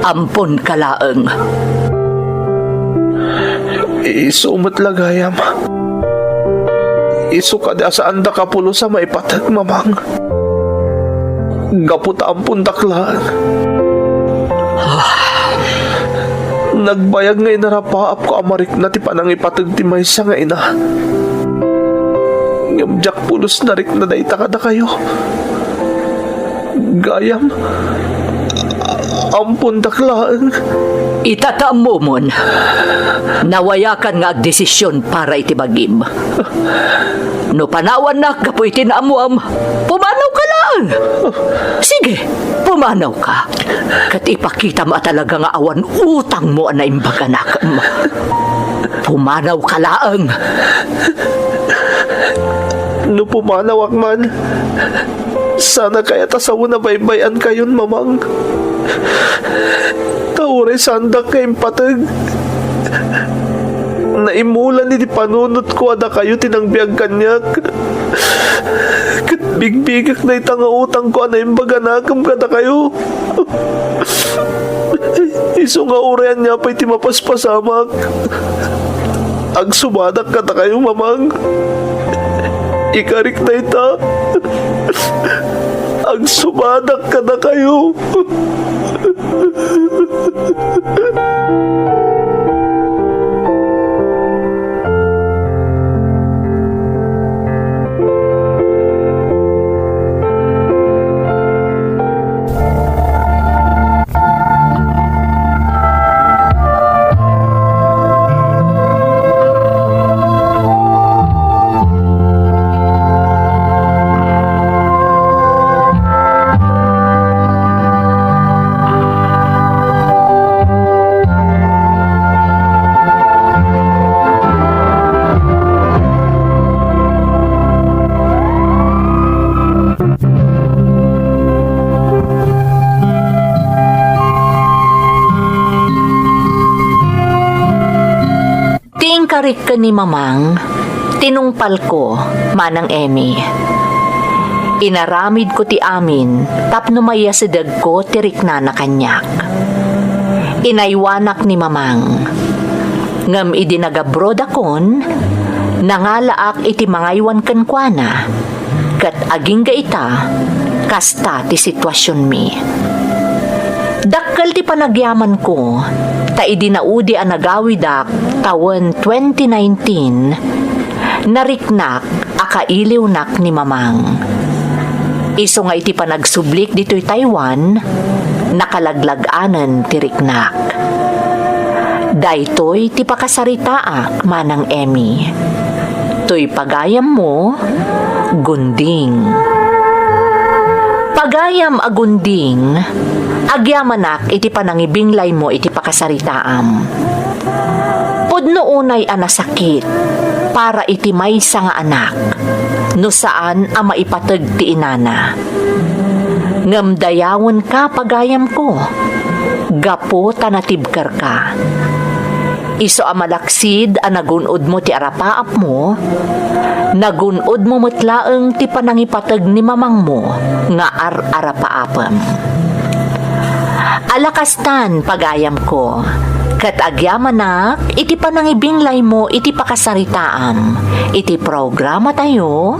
Ampon kalaang. Isumot lagayam. Isu ka da saan da kapulo sa maipatag, mamang. Gaputa ang pundaklaan. Nagbayag ngay narapaap ko amarik na ti panang ipatag ti maysa nga ina. Ngamjak pulos narik na daita ka na kayo. Gayam. Ampun daklaan. Itataam mo mon. Nawayakan nga agdesisyon para itibagim. No panawan na kapoy tinaamuam. Pumanaw ka lang. Sige, pumanaw ka. Kat ipakita mo talaga nga awan utang mo na imbag anak mo. Pumanaw ka lang. No pumanawak man, sana kaya tasaw na baybayan kayon, mamang. Tauray sandak kayong patag. Naimulan ni di panunot ko ada kayo tinangbiag kanyak. Kat bigbigak na itang utang ko na imbaganakam kada kayo. Iso nga urayan niya pa'y timapaspasamak. Ag sumadak kada kayo, mamang. Ikarik na ita. Ang sumadak ka na kayo. Karik ka ni mamang, tinungpal ko, manang Emmy. Inaramid ko ti amin, tapno maya si dag ko tirik na kanyak. Inaywanak ni mamang. Ngam idinagabroad akon, nangalaak iti mangaywan kankwana, kat aging ga ita, kasta ti sitwasyon mi. Dakkal ti panagyaman ko, ta idinaudi ang nagawidak taon 2019, nariknak akailiw nak ni mamang. Iso nga iti panagsublik dito'y Taiwan, nakalaglag-anan ti riknak. Daytoy ti pakasaritaak, manang Emmy. To'y pagayam mo, gunding. Pagayam agunding, agyamanak iti panangibinglay mo iti pakasaritaam. Pudno unay anasakit, para iti maysa nga anak, no saan a maipateg ti inana. Ngem dayawon ka pagayam ko, gapo tanatibker ka. Iso a malaksid a nagunod mo ti arapaap mo, nagunod mo metlaeng ti panangipateg ni mamang mo nga arapaapem. Alakastan pagayam ko, ket agyamanak iti panangibinglay mo iti pakasaritaam, iti programa tayo,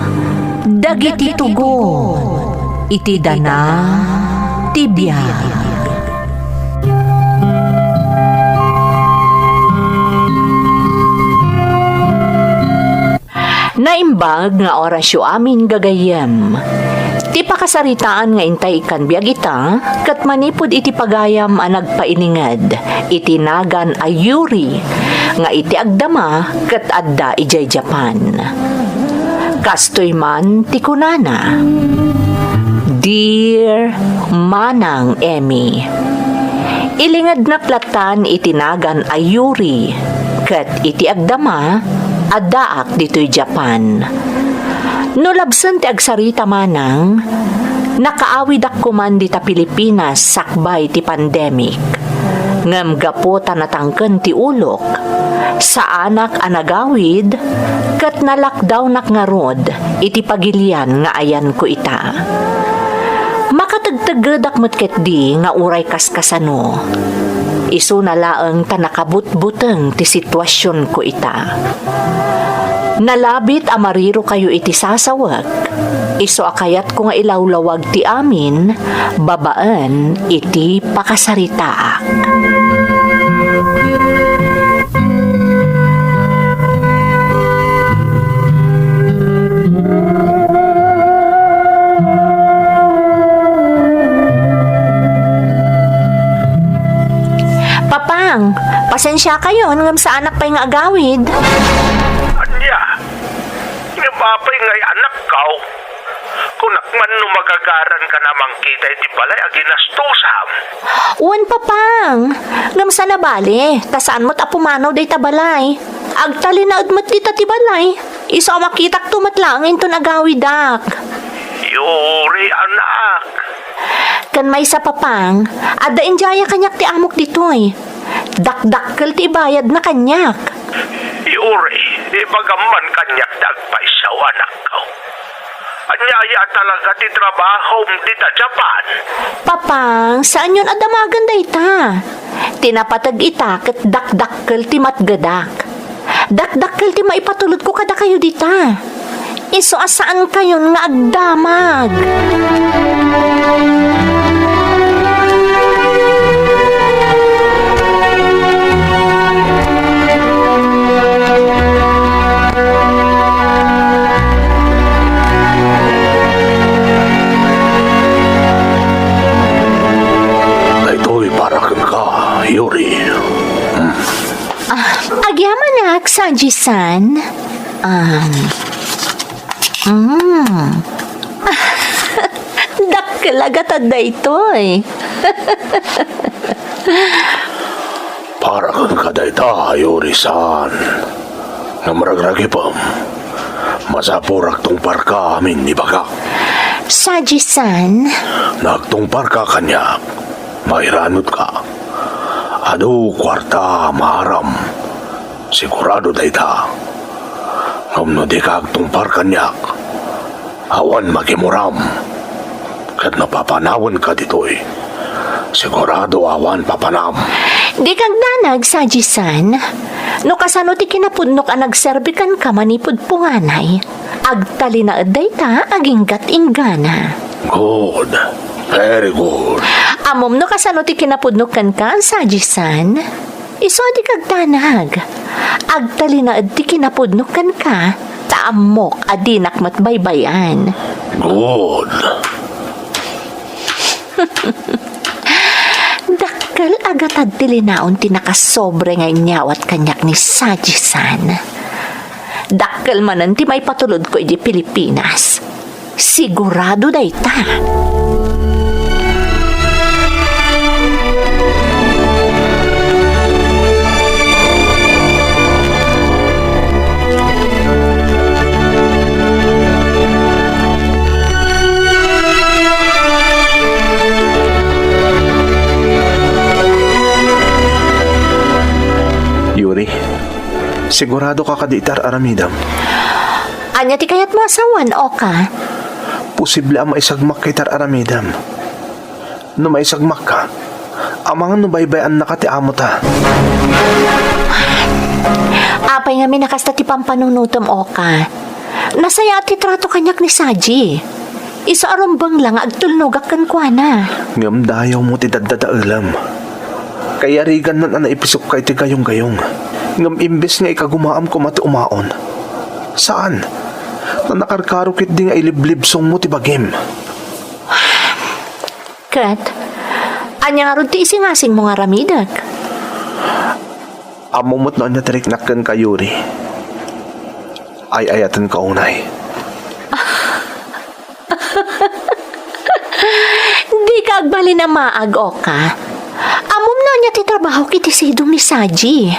dagiti tugon. Iti dana ti biyak. Naimbag nga orasyo amin gagayem. Ti pakasaritaan nga intay ikan biag ita, kat manipod iti pagayam a nagpainingad, iti nagan a Yuri, nga iti agdama kat adda ijay Japan. Kastoy man ti kunana. Dear Manang Emmy, ilingad na platan itinagan ayuri, ket iti agdama, adaak dito'y Japan. No labsan ti agsarita manang, nakaawid ak kuman dita Pilipinas sakbay ti pandemic. Ngem gapo tanatangken ti ulok, sa anak anagawid, ket nalakdaw nak ngarod, iti pagilian nga ayan ko ita. Makatagtagedak metket di nga uray kaskasano. Isu na laeng tanakabut-buteng ti sitwasyon ko ita. Nalabit amariro kayo iti sasawag. Isu akayat ko nga ilawlawag ti amin, babaan iti pakasaritaak. Papang, pasensya kayo ngam sa anak pa'y nga agawid. Anya, nga mapay ngay anak kaw. Kung nakman no magagaran ka namang kita iti balay aginastusam. Uwan papang, ngam sa nabali, tasaan mo't apumanaw day tabalay. Agtalinaod mo't kita ti balay. Iso makitak tumatlang inton agawidak. Yuri anak. Kan may sa papang, ada injaya kanyak ti amok ditoy. Dakdakkel ti bayad na kanyak. Yuri, ibagaman kanyak dagpaisaw anak kaw. Anyaya talaga ti trabaho dita Japan. Papang, saan yun adamagan day ta? Tinapatag ita ket dakdakkel ti matgadak. Dakdakkel ti maipatulod ko kada kayo dita. Iso asaan kayon nga agdamag? Ito'y para kang ka, Yuri. Agyamanak, Saji-san. Dakkel agatad da ito eh. Para kang kadayta, Yuri-san. Namaragragi pa. Masapurak tong parka amin ni Baga. Saji-san, Nagtungpar ka kanya. Mairanot ka. Ado kwarta maharam. Sigurado dayta. Ngam di ka agtungpar kanyak. Awan magimuram. Kat napapanawan ka ditoy. Sigurado awan papanam. di kag danag, Saji-san. No kasano ti kinapudnok ang nagserbikan ka manipod punganay. Agtalinaad day ta, aginggat inggana. Good. Very good. Amom no kasano ti kinapudnok kan ka, Saji-san. Iso di kag danag. Agtalinaad ti kinapudnok kan ka. Taamok adinak matbaybayan. Good. Dakkel agatad tilinaon ti nakasobre nga inyawat kanyak ni Saji-san. Dakkel manan ti may patulod ko iti Pilipinas. Sigurado day ta. Sigurado ka kaditar aramidam. Anya ti kayat masawan, Oka. Posible ang maisagmak kay tar aramidam. No maisagmak ka, amang no baybayan na ka ti amo ta. Apay nga minakasta ti pampanunutom, Oka. Nasaya ti trato kanyak ni Saji. Isa arumbang lang agtulnogak kan kwa na. Ngam dayaw mo ti dadadailam. Kaya rigan nan ana ipisok kay ti gayong-gayong. Ngam imbes nga ikagumaam ko mati umaon. Saan? Na nakarkarukit di nga iliblibsong mo ti bagim. Kat, anya nga ron ti isingasing mo nga ramidak. Amumot na anya triknakkan kayuri. Ay ayatan ka unay. Di ka agbali na maag, Oka. Amom no anya ti trabaho kiti sidong ni Saji.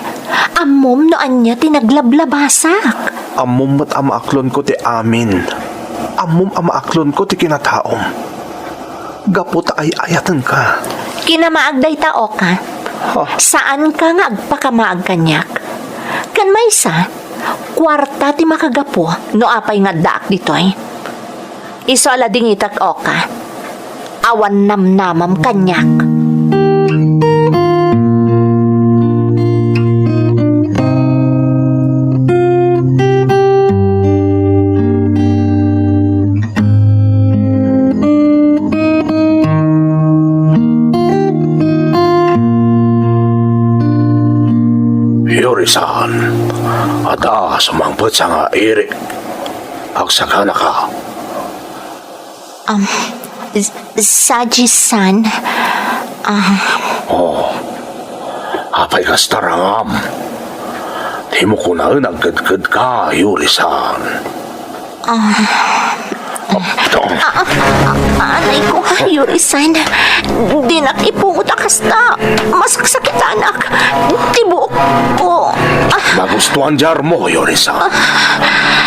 Amom no anya ti naglablabasak. Amum mat amaaklon ko ti amin. Amum amaaklon ko ti kinataom. Gapot ay ayatan ka. Kinamaagday ta, Oka. Saan ka nga agpakamaag kanyak? Kan maysa, kwarta ti makagapo no apay nga daak ditoy. Iso alading itak, Oka. Awan namnamam kanyak. Yurisan, ada sumangpot sa nga irik. Agsakana ka. Saji-san, Apay ka starangam. Di mo ko na nagkadkad ka, Yurisan. anay ko, Yuri-san. Di nakipungot akasta. Masaksakit anak. Tibuok ko. Nagustuhan jar mo, Yurisan.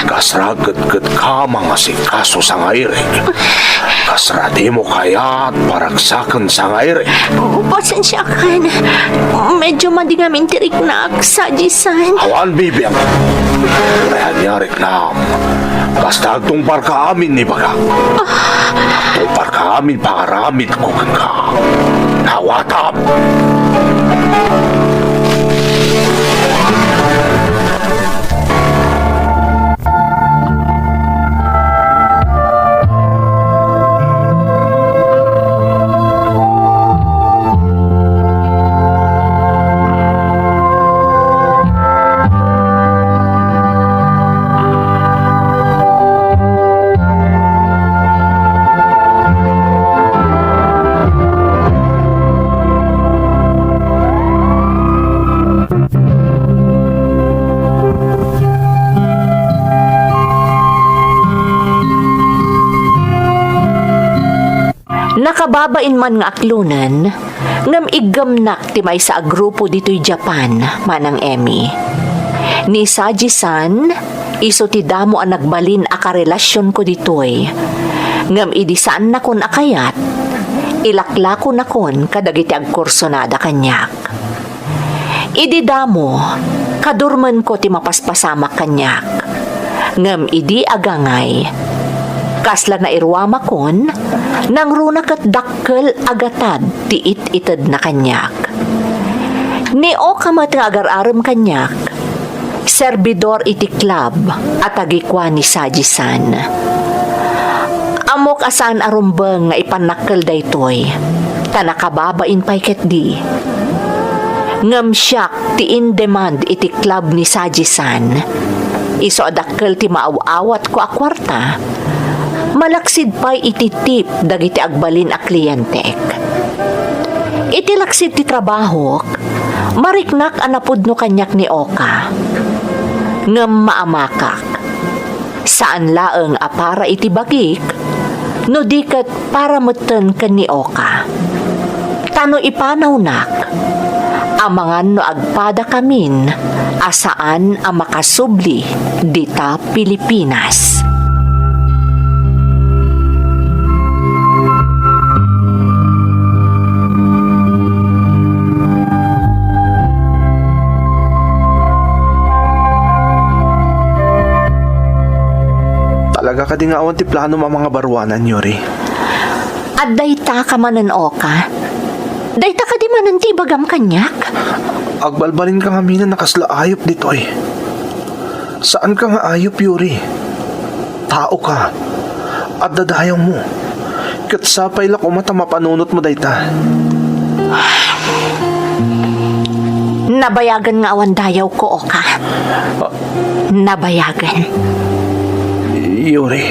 Kasragad-gad ka mga sikaso sa nga irik. Kasradi mo kaya't paragsakan sa nga irik. Pasensya kan. Medyo madingamin tirik na Saji-san. Awan bibiyang. Rehanyarik na. Basta agtungpar ka amin ni baga. Agtungpar ka amin pangaramit ko ka. Nawatam. Nakababain man nga aklunan, ngam igamnak ti may sa agrupo dito'y Japan, manang Emmy. Ni Saji-san, iso ti damo ang nagbalin akarelasyon ko dito'y. Ngam idisaan na kon akayat, ilaklako na kon kadagiti agkursonada kanyak. Idi damo, kadurman ko ti mapaspasamak kanyak. Ngam idi agangay, kasla na irwama kon, nang runak at dakkel agatad ti it-itad na kanyak. Ni o kamat nga agar-aram kanyak, serbidor iti club at agikwa ni Saji-san. Amok asan arumbang nga ipanakkel daytoy, tanakababain pay ket di. Ngam siyak ti in demand iti club ni Saji-san. Iso adakkel ti maaw-awat ko a kwarta, malaksid pa'y ititip dagiti agbalin a kliyentek. Iti laksid ti trabaho, mariknak anapudno kanyak ni Oka. Ngem maamakak. Saan laeng a para iti bagik, no dikat para meten ken ni Oka. Tano ipanaw nak, amangan no agpada kamin, asaan ang makasubli dita Pilipinas. ka di nga awan ti plano mga barwanan, Yuri. At dayta ka manan oka. Dayta ka di manan ti bagam kanyak. Agbalbalin ka nga mina nakasla ayop dito eh. Saan ka nga ayop, Yuri? Tao ka. At dadayaw mo. Katsapay la kumata mapanunot mo dayta. Nabayagan nga awan dayaw ko, oka. Nabayagan. Yuri.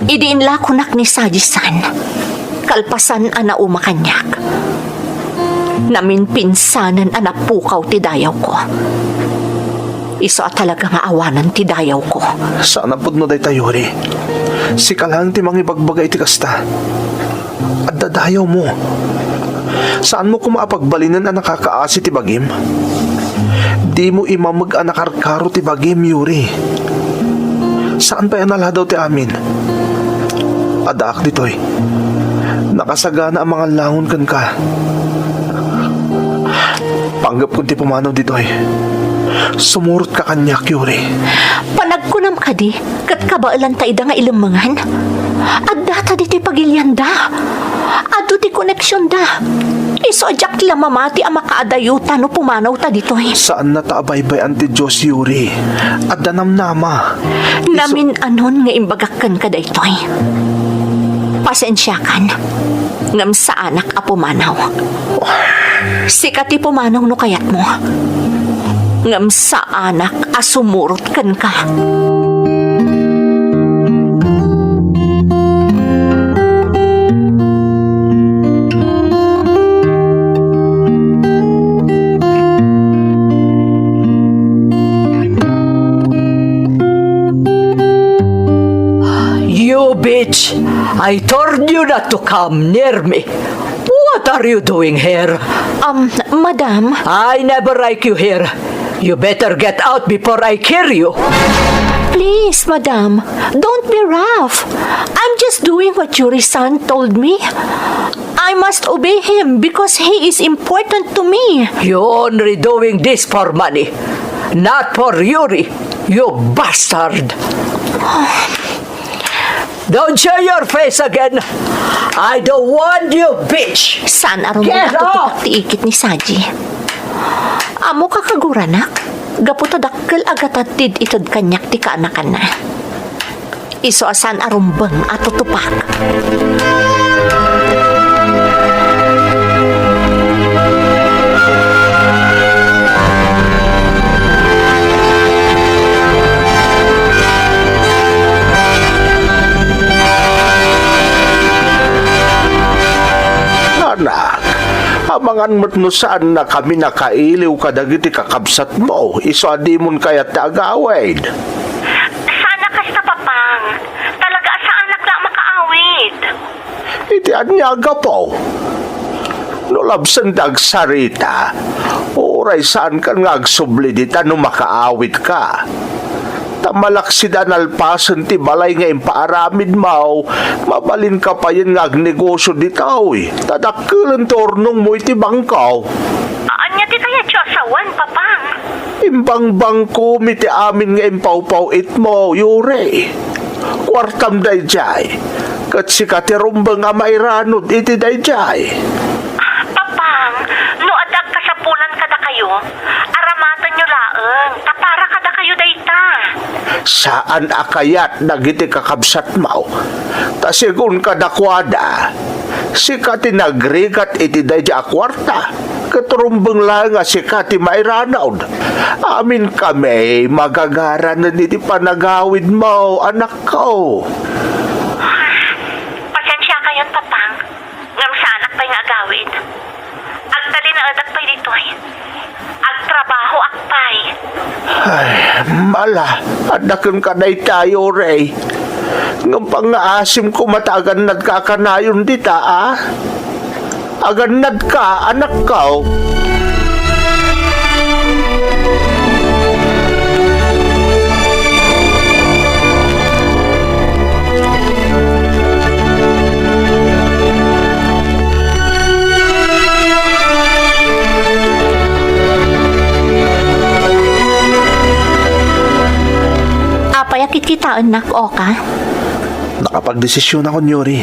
Idiinla ko nak ni Sajisan. Kalpasan ana umakanyak. Namin pinsanan ana pukaw ti dayaw ko. Iso at talaga nga awanan ti dayaw ko. Sana pud no dayta, Yuri. Si kalang ti mangibagbagay ti kasta. At dadayaw mo. Saan mo kumapagbalinan ang nakakaasi ti bagim? Di mo imamag ang nakarkaro ti bagim, Yuri. Saan pa yan naladaw ti amin? Adaak ditoy. Nakasagana ang mga langon kan ka. Panggap kung ti pumanaw ditoy. Sumurot ka kanyak, Yuri. Panagkunam ka di, kat kabailan ta ida nga ilumangan. At data di ti pagilyanda. Ado ti koneksyon da. Iso ajak la mamati ang makaadayuta no pumanaw ta dito eh. Saan na taabaybay anti Diyos, Yuri? At danamnama. Namin anon nga imbagakan ka da ito eh. Pasensyakan. Ngam sa anak a pumanaw. Sikat ti pumanaw no kayat mo. Ngam sa anak a sumurot kan ka. You bitch! I told you not to come near me. What are you doing here? Madam, I never like you here. You better get out before I kill you. please, madam, don't be rough. I'm just doing what Yuri-san told me. I must obey him because he is important to me. You're only doing this for money, not for Yuri, you bastard. Don't show your face again. I don't want you, bitch. Saan aron mo Get natutupak out! ti ikit ni Saji? Amo kakaguranak? Gaputa dakkel agatatid itod kanyak ti kaanakan na. Iso asan arumbang at tutupak. Anak, amangan mo't no saan na kami nakailiw kadagiti kakabsat mo. Iso adi mon kayat tagawid. Sana kasta papang. Talaga sa anak na makaawid. Iti anyaga po. No labsan dag sarita, oray saan ka nga agsubli dita no makaawit ka. Tamalaksid alpasan ti balay nga impaaramid mo, mabalin ka pa yun nga agnegosyo ditaw eh. Tadakkelan tornong mo iti bangkaw. Anya di kaya Diyosawan, papang. Imbang bangko miti amin nga impaw-paw it mo, Yuri. Kwartam dayjay. Kat si katirumbang nga mairanod iti dayjay. Papang, no adag kasapulan kada kayo, aramatan nyo laeng, tapara kada kayo dayta. Saan akayat nagiti kakabsat mo? Tasigun kadakwada. Si kati nagrigat iti dayja akwarta. Katurumbang lang nga si kati mairanod. Amin kami magagaran na niti panagawid mo, anak ko. Pasensya kayon, papang. Ngam sa anak pa'y nga agawid. Agdali na adag pa'y dito'y. Agtrabaho akpay. Ay, mala, adakan ka na tayo, Ray. Ngam pang naasim ko matagan nagkakanayon dita, ah? Aganad ka, anak ko. Apayakit kita anak, oka? Nakapagdesisyon ako, Yuri.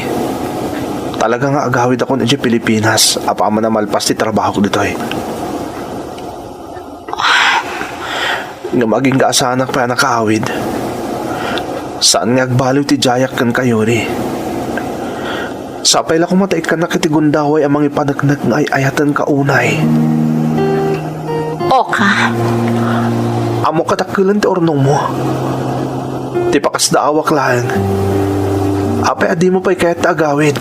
Talaga nga agawid ako na Pilipinas. Apa man na malpas ti trabaho ko dito eh. Nga maging kaasanak pa nakawid. Saan nga agbaliw ti Jayak kan kayori? Sapay la kumatait ka na kitigundaway ang mga ipanagnak nga ay ayatan ka unay. Oka, Amo katakilan ti ornong mo. Ti pakas daawak lang. Apay adi mo pa'y kahit agawid.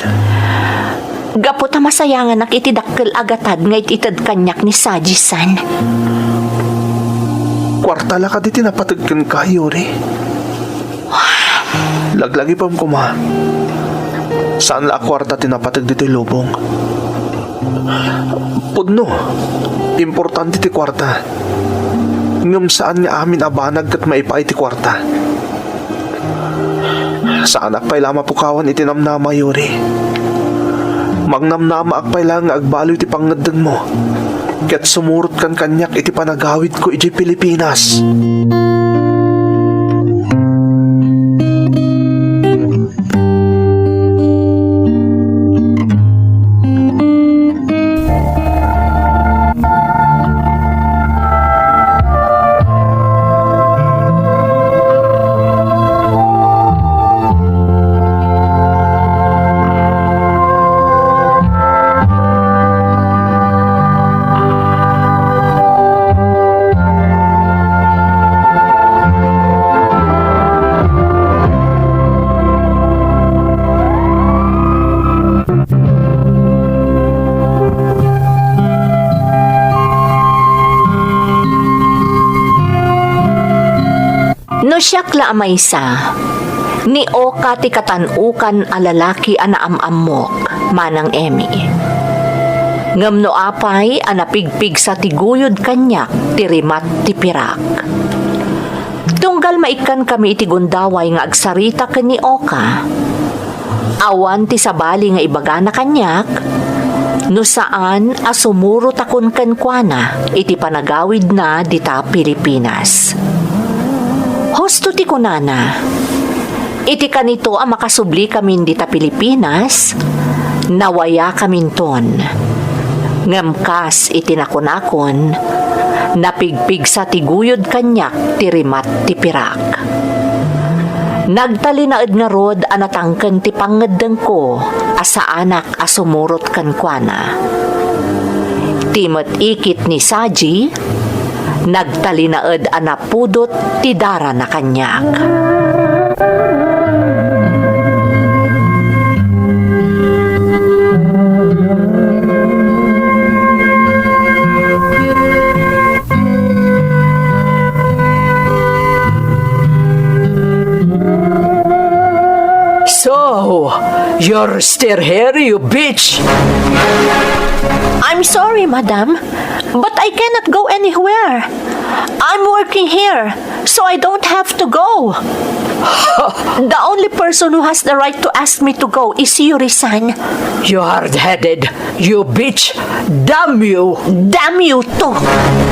gapo ta masayangan nak itidakkel agatad nga ititad kanyak ni Saji-san. Kwarta la ka di tinapatagkan ka, Yuri. Laglagi pa mo kuma. Saan la kwarta tinapatag dito lubong? Pudno. Importante ti kwarta. Ngam saan nga amin abanag kat maipay ti kwarta. Saan akpay lama pukawan itinamnama, Yuri. Magnamnama akpay lang nga agbaloy ti pangaddag mo. Ket sumurot kan kanyak iti panagawid ko iti Pilipinas. No siyak la amaysa, ni Oka ti katanukan a lalaki a naamamok, manang Emmy. Ngam no apay a napigpig sa tiguyod kanyak, ti rimat ti pirak. Tunggal maikan kami iti gundaway nga agsarita ken ni Oka. Awan ti sabali nga ibaga na kanyak, no saan a sumurot akon kenkwana iti panagawid na dita Pilipinas. Husto ti kunana, iti kanito ang makasubli kamin dita Pilipinas, nawaya kaminton. Ngamkas iti nakunakon, napigpig sa tiguyod kanyak ti rimat ti pirak. Nagtalinaed nga rod anatangken ti pangeddeng ko asa anak asumurot kankwana. Timot ikit ni Saji, nagtalinaed anapudot ti dara na kanyak. So, you're still here, you bitch! I'm sorry, madam, but I cannot go anywhere. I'm working here, so I don't have to go. The only person who has the right to ask me to go is Yuri-san. You hard-headed, you bitch! Damn you! Damn you too!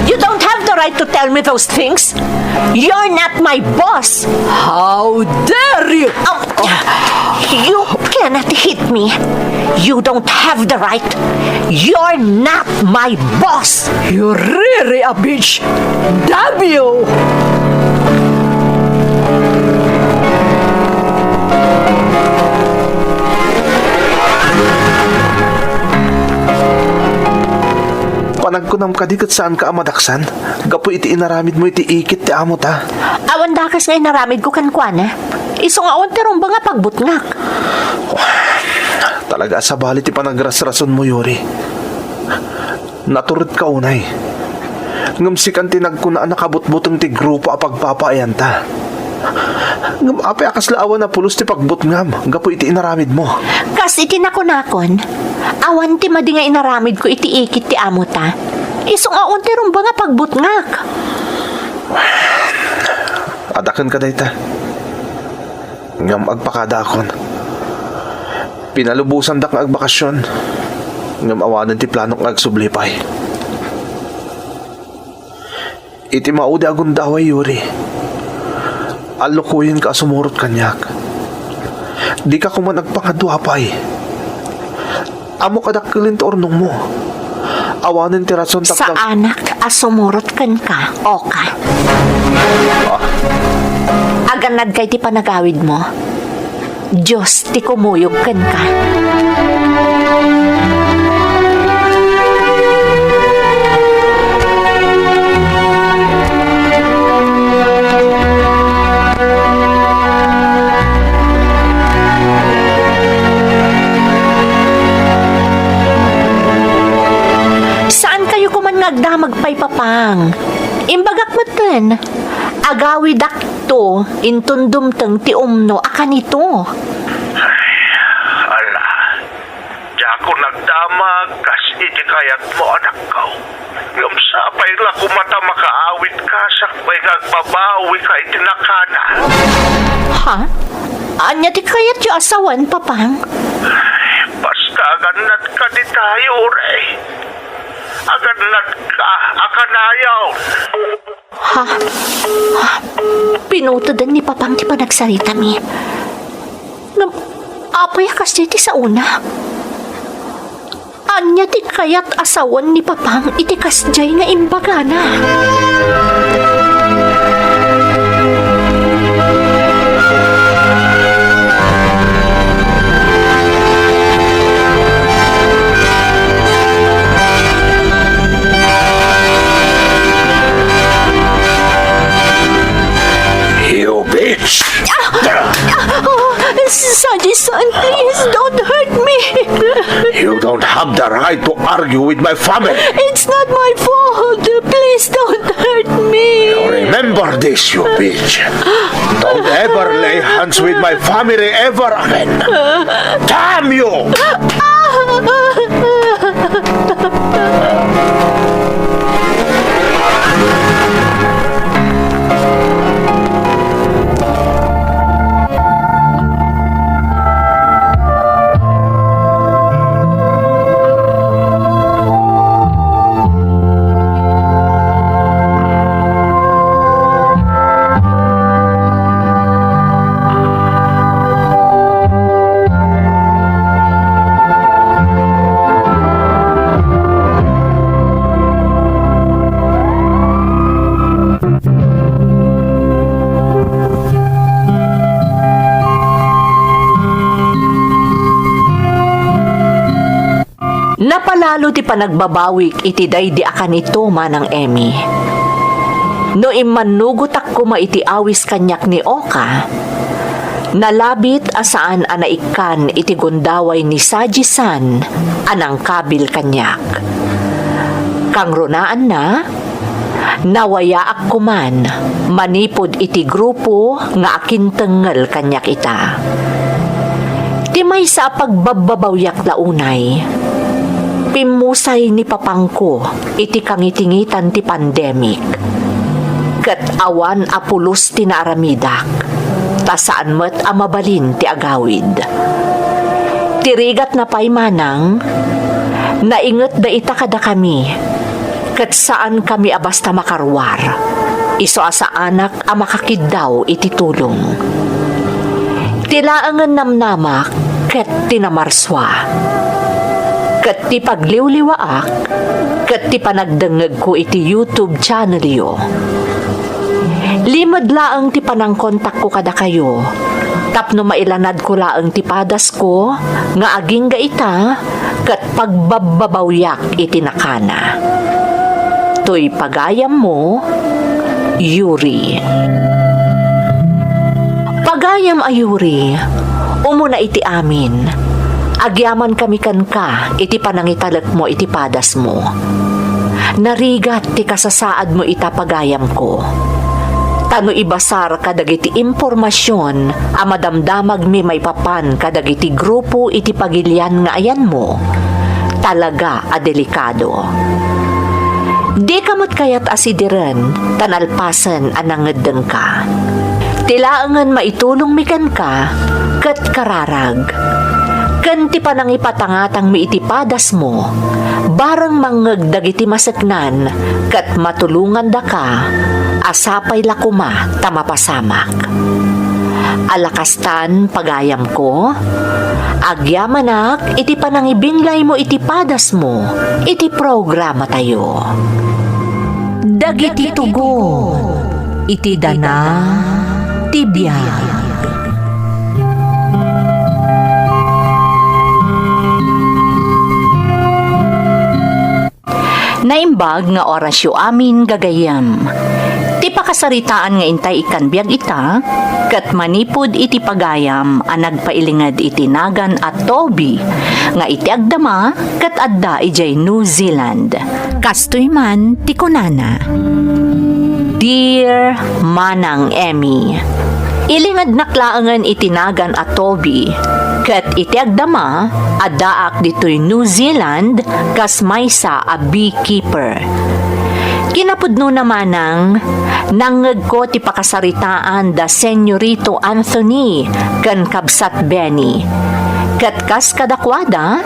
You don't have the right to tell me those things. You're not my boss. How dare you! You cannot hit me. You don't have the right. You're not my boss. You're really a bitch! Damn you! Panagkunam ka di kat saan ka amadaksan? Gapo iti inaramid mo iti ikit ti amo ta. Awan dakas nga inaramid ko kankwana. Isong awan terong ba nga pagbutngak. Talaga sa bali ti panagrasrason mo, Yuri. Naturod ka unay. Ngamsikan tinagkunaan nakabutbutang ti grupo a pagpapaayan ta. Ngam apay akas laawan na pulos ti pagbutngam. Gapo iti inaramid mo. Kas iti nakunakon, awan ti madi nga inaramid ko iti ikit ti amo ta. Isong awan terong ba nga pagbutngak. Adakan ka dayta. Ngam agpakadakon. Pinalubusan dak nga agbakasyon. Ngam awanan ti planong agsublipay. Iti maudi agundaway, Yuri. Alukuyin ka sumurot kanyak. Di ka kuman nagpangadwapay. Amo kadak kilin ta ornong mo. Awanin ti rason Sa takdang... anak asumurot kan ka, Oka. Aganad kay ti panagawid mo. Diyos ti kumuyog kan ka. Saan kayo kuman nagdamag pa'y papang? Imbagak matan. Agawi dakto, intundumteng ti umno akan ito. Ala, di ako nagdamag kas iti kayat mo anak ko. Ngam sapay la kumata makaawit ka sakbay nagbabawi ka iti nakana. Ha? Anya ti kayat yu asawan, papang? Basta aganad ka di tayo, Ray. Aganad ka, akanayaw. Ha? Pinutodan ni papang ti panagsarita mi. Apay kasi ti sa una. Anya ti kayat asawan ni papang iti kasjay nga imbagana. You bitch! Saji-san, please don't hurt me. You don't have the right to argue with my family. It's not my fault. Please don't hurt me. Remember this, you bitch. Don't ever lay hands with my family ever again. Damn you! Napalalo ti panagbabawik iti daydi akan ito manang Emmy. No imanugot ako maiti awis kanyak ni Oka, nalabit asaan anaikan iti gundaway ni Saji-san anang kabil kanyak. Kang runaan na, nawaya ak kuman manipod iti grupo nga akin tengal kanyak ita. Timay sa pagbababawyak launay, pimusay ni papangko iti kangitingitan ti pandemic. Kat awan apulos ti naaramidak, tasaan met amabalin ti agawid. Tirigat na pa'y manang, nainget da ita kada kami, kat saan kami abasta makarwar, iso asa anak a makakiddaw iti tulong. Tilaangan namnamak kat tinamarswa. Kat ti pagliwliwaak, kat ti panagdangag ko iti YouTube channel yo. Limad laang ti panangkontak ko kada kayo, tapno mailanad ko laang ti padas ko, nga aging ga ita, kat pagbababawyak iti nakana. To'y pagayam mo, Yuri. Pagayam ayuri, umuna iti amin. Agyaman kami kan ka, iti panangitalak mo, iti padas mo. Narigat ti kasasaad mo itapagayam ko. Tano ibasar kadagiti impormasyon, amadamdamag mi may papan kadagiti grupo iti pagilian nga ayan mo. Talaga a delikado. Di kamot kayat asidiren, tanalpasan anangedeng ka. Tilaangan maitulong mikan ka, kat kararag. Kanti pa nang ipatangatang mi itipadas mo, barang mangeg dagiti masaknan, kat matulungan da ka, asapay lakuma tamapasamak. Alakastan pagayam ko. Agyamanak, iti panangibinlay mo iti padas mo, iti programa tayo. Dagiti tugo, iti dana, tibiyag. Naimbag nga orasyo amin gagayam. Ti pakasaritaan nga intay ikan biyag ita, kat manipod iti pagayam ang nagpailingad iti nagan at Toby, nga iti agdama kat adda ijay New Zealand. Kastoy man ti kunana. Dear Manang Emmy, ilingad naklaangan itinagan at Toby, ket iti agdama, adaak dito'y New Zealand, kas maysa a beekeeper. Kinapudno naman ng nangag ko ti pakasaritaan da Senyorito Anthony, kan kabsat Benny. Ket kas kadakwada,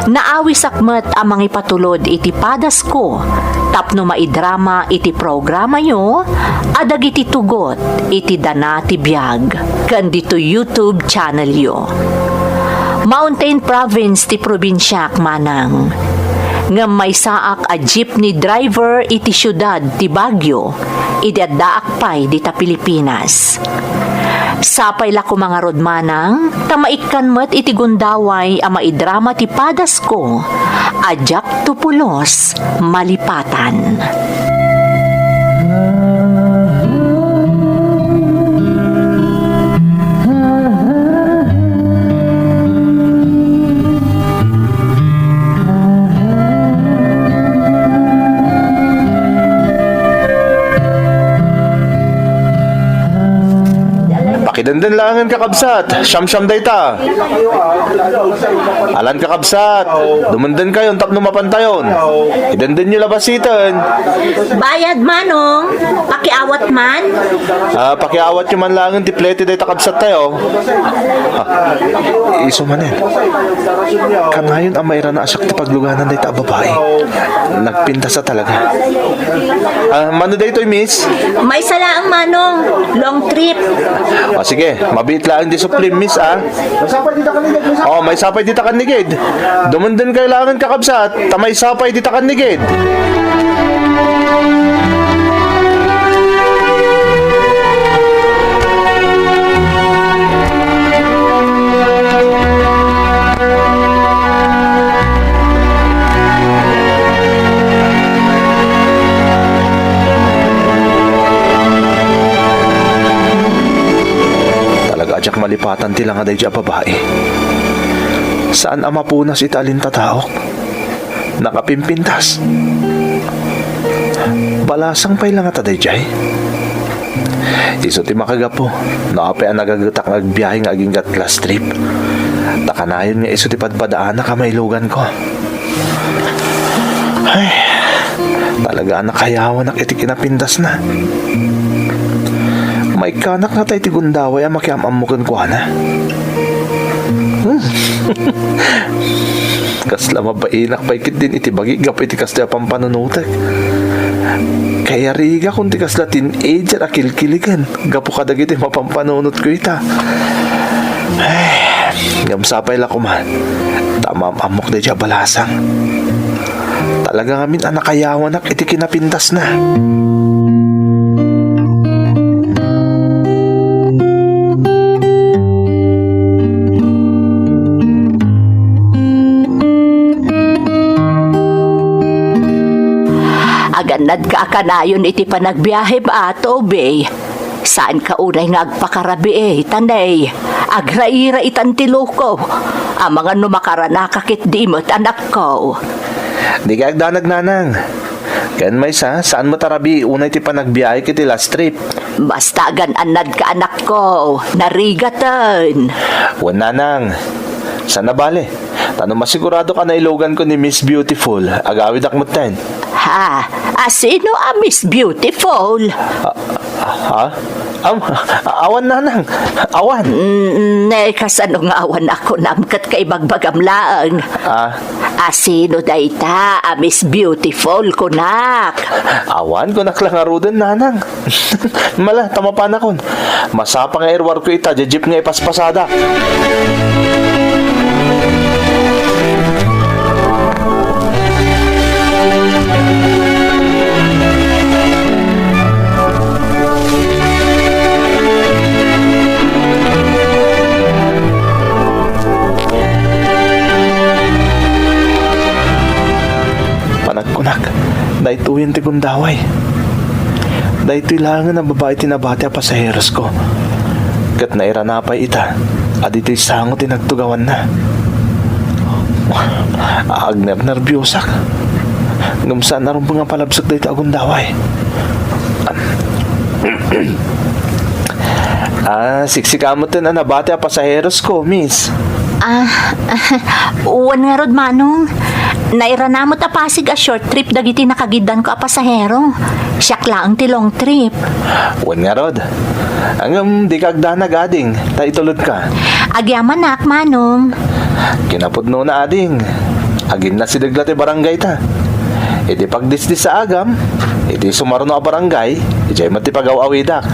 naawi sakmet amang ipatulod iti padas ko, tapno maidrama iti programa yo, adag iti tugot iti dana ti biag, kan dito YouTube channel yo. Mountain Province ti probinsyak manang, nga may saak a jeepney driver iti syudad ti Baguio, idadaak pay dita Pilipinas. Sapay la ko mga rodmanang, tamaikan met iti gundaway a maidrama ti padas ko, ajak tupulos malipatan. Pakidandan langan kakabsat, siyam-siyam dayta. Alan kakabsat, dumandan kayon, tapno mapantayon. Idandan nyo labasitan. Bayad manong, pakiawat man. Pakiawat nyo man langan, tiplete dayta kabsat tayo. Iso manin. Kanayon ang mayra na asak ti pagluganan dayta babae. Nagpinta sa talaga. Mano daytoy miss? May salaang manong, long trip. Sige, mabit lang di suplim, miss, may sapay dita kanigid. Dumundan kailangan kakabsat, tamay sapay dita kanigid. Ajak malipatan tila nga day dya babae. Saan ang mapunas italin tataok? Nakapimpintas. Balasang pay lang ata day jay. Iso ti makagapo. Naapay ang nagagatak nagbiyahe nga aging gat class trip. Takanayon nga iso ti padpadaan na kamaylugan ko. Ay, talaga nakayawan na iti kinapindas na. May kanak na tayo ti gundaway ang makiamamukan ko na. Kasla mabainak pa ikit din iti bagi gap iti kasla pampanunutek. Kaya riga kung ti kasla teenager akilkiligan gapo kadag iti mapampanunot ko ita. Ay, gamsapay la kuman. Tamam amok na dya balasang. Talaga ngamin ang nakayawan ak iti kinapintas na. Aganad ka akanayon iti panagbiyahe ba, Toby? Saan ka unay nga agpakarabi tanay? Agraira itantilo ko. Ang mga numakarana kakit dimot anak ko. Di ka agdanag nanang. Kan may saan mo tarabi unay ti panagbiyahe kiti last trip? Basta anad ka anak ko. Narigatan. Wan nanang. Sana bale. Tanong masigurado ka na ilogan ko ni Miss Beautiful. Agawid akmot ten. Ha? Sino ang Miss Beautiful? Ha? Awan nanang. Awan. Kasano nga awan ako namkat kay bagbagam Ah, Asino dayta, Miss Beautiful kunak. awan ko naklangarudan nanang. Mala, tama pa na kon. Masapa nga airwar ko ita, jeep nga ipaspasada. Panagkunak, dahituin ti kundaway. Dahito ilangan ang babae tinabati ang pasaheros ko. Kat nairanapay ita, adito'y sango tinagtugawan na. Agner nervyosak. Ngumsaan na rin mga palabsak dahito agundaway. Siksikamot din ang nabati ang pasaheros ko, miss. Uwan nga rod manong. Nairana mo tapasig a short trip dagiti nakagidan ko a pasahero. Siyak lang ti long trip. Wan nga rod. Hanggang di kagdanag ading, ta itulod ka. Agyaman nak manong. Kinapudno na ading. Agin na si Deglate barangay ta. Iti pagdisdis sa agam, iti sumaruno a barangay, iti matipagaw-awidak.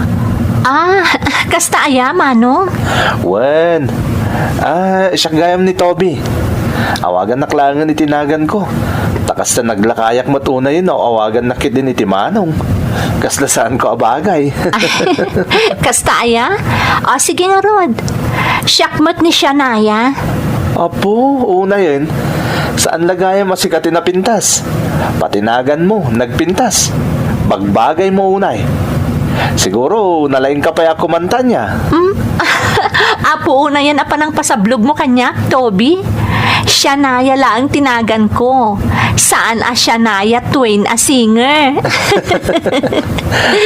Kasta aya manong. Wan. Siyak gayam ni Toby. Awagan naklangan itinagan ko. Takas na naglakayak matunay no, awagan nakit din iti manong. Kaslasaan ko abagay. Kasta aya? Sige nga rod. Siyakmat ni Shanaya. Apo, una yun. Saan lagayam masikatin na pintas? Patinagan mo, nagpintas. Bagbagay mo unay. Siguro, nalaing ka pa ya kumanta niya. Apo na yan apa ng pasablog mo kanya, Toby? Shanaya lang tinagan ko. Saan a Shanaya Twain a singer?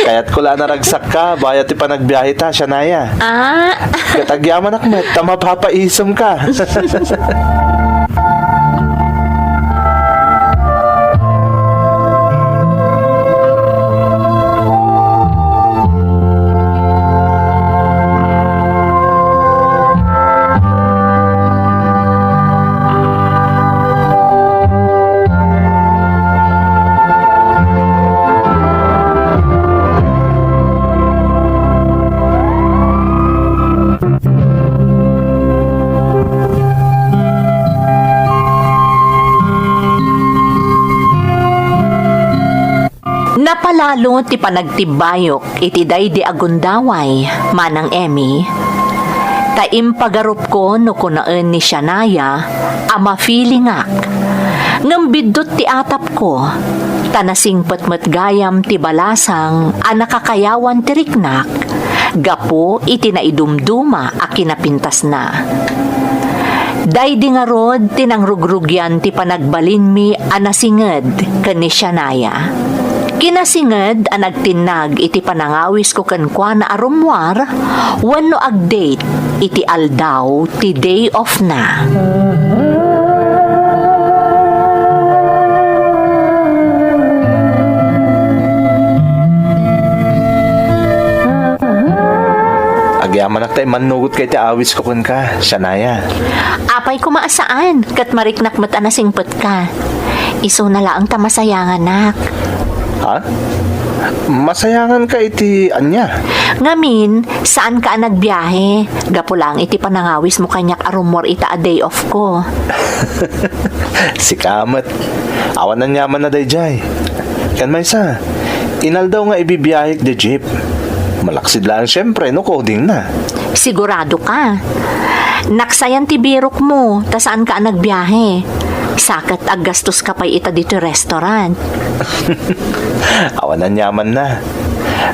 Kaya't kula naragsak ka, bayat ti panagbiyahe ta, Shanaya. Katagyaman akmet, tama papaisom ka. Napalalo ti panagtibayok iti daydi agundaway, manang Emmy. Taimpagarup ko no kunaan ni Shanaya, ama feelingak. Ngambidot ti atap ko, tanasing patmat gayam ti balasang anakakayawan ti riknak, gapo iti naidumduma a kinapintas na. Daydi nga rod tinangrugrugyan ti panagbalin mi anasinged ken ni Shanaya. Kinasinged ang nagtinag iti panangawis ko kankwa na arumwar wano agdate iti aldaw ti day off na. Agyaman ak tayo manugot kay ti awis ko kun ka, Shanaya. Apay ko maasaan kat mariknak mata nasingpet ka. Iso na laang tamasayangan nak. Ha? Masayangan ka iti anya. Ngamin, saan ka nagbiyahe? Gapo lang iti panangawis mo kanyak arumor ita a day off ko. Si Kamat. Awan na nyaman na dayjay. Kan may sa, inal daw nga ibibiyahik de jeep. Malaksid lang syempre, no coding na. Sigurado ka. Naksayan ti birok mo, ta saan ka nagbiyahe? Sakat aggastos ka pa ita dito restaurant. Awan na nyaman na.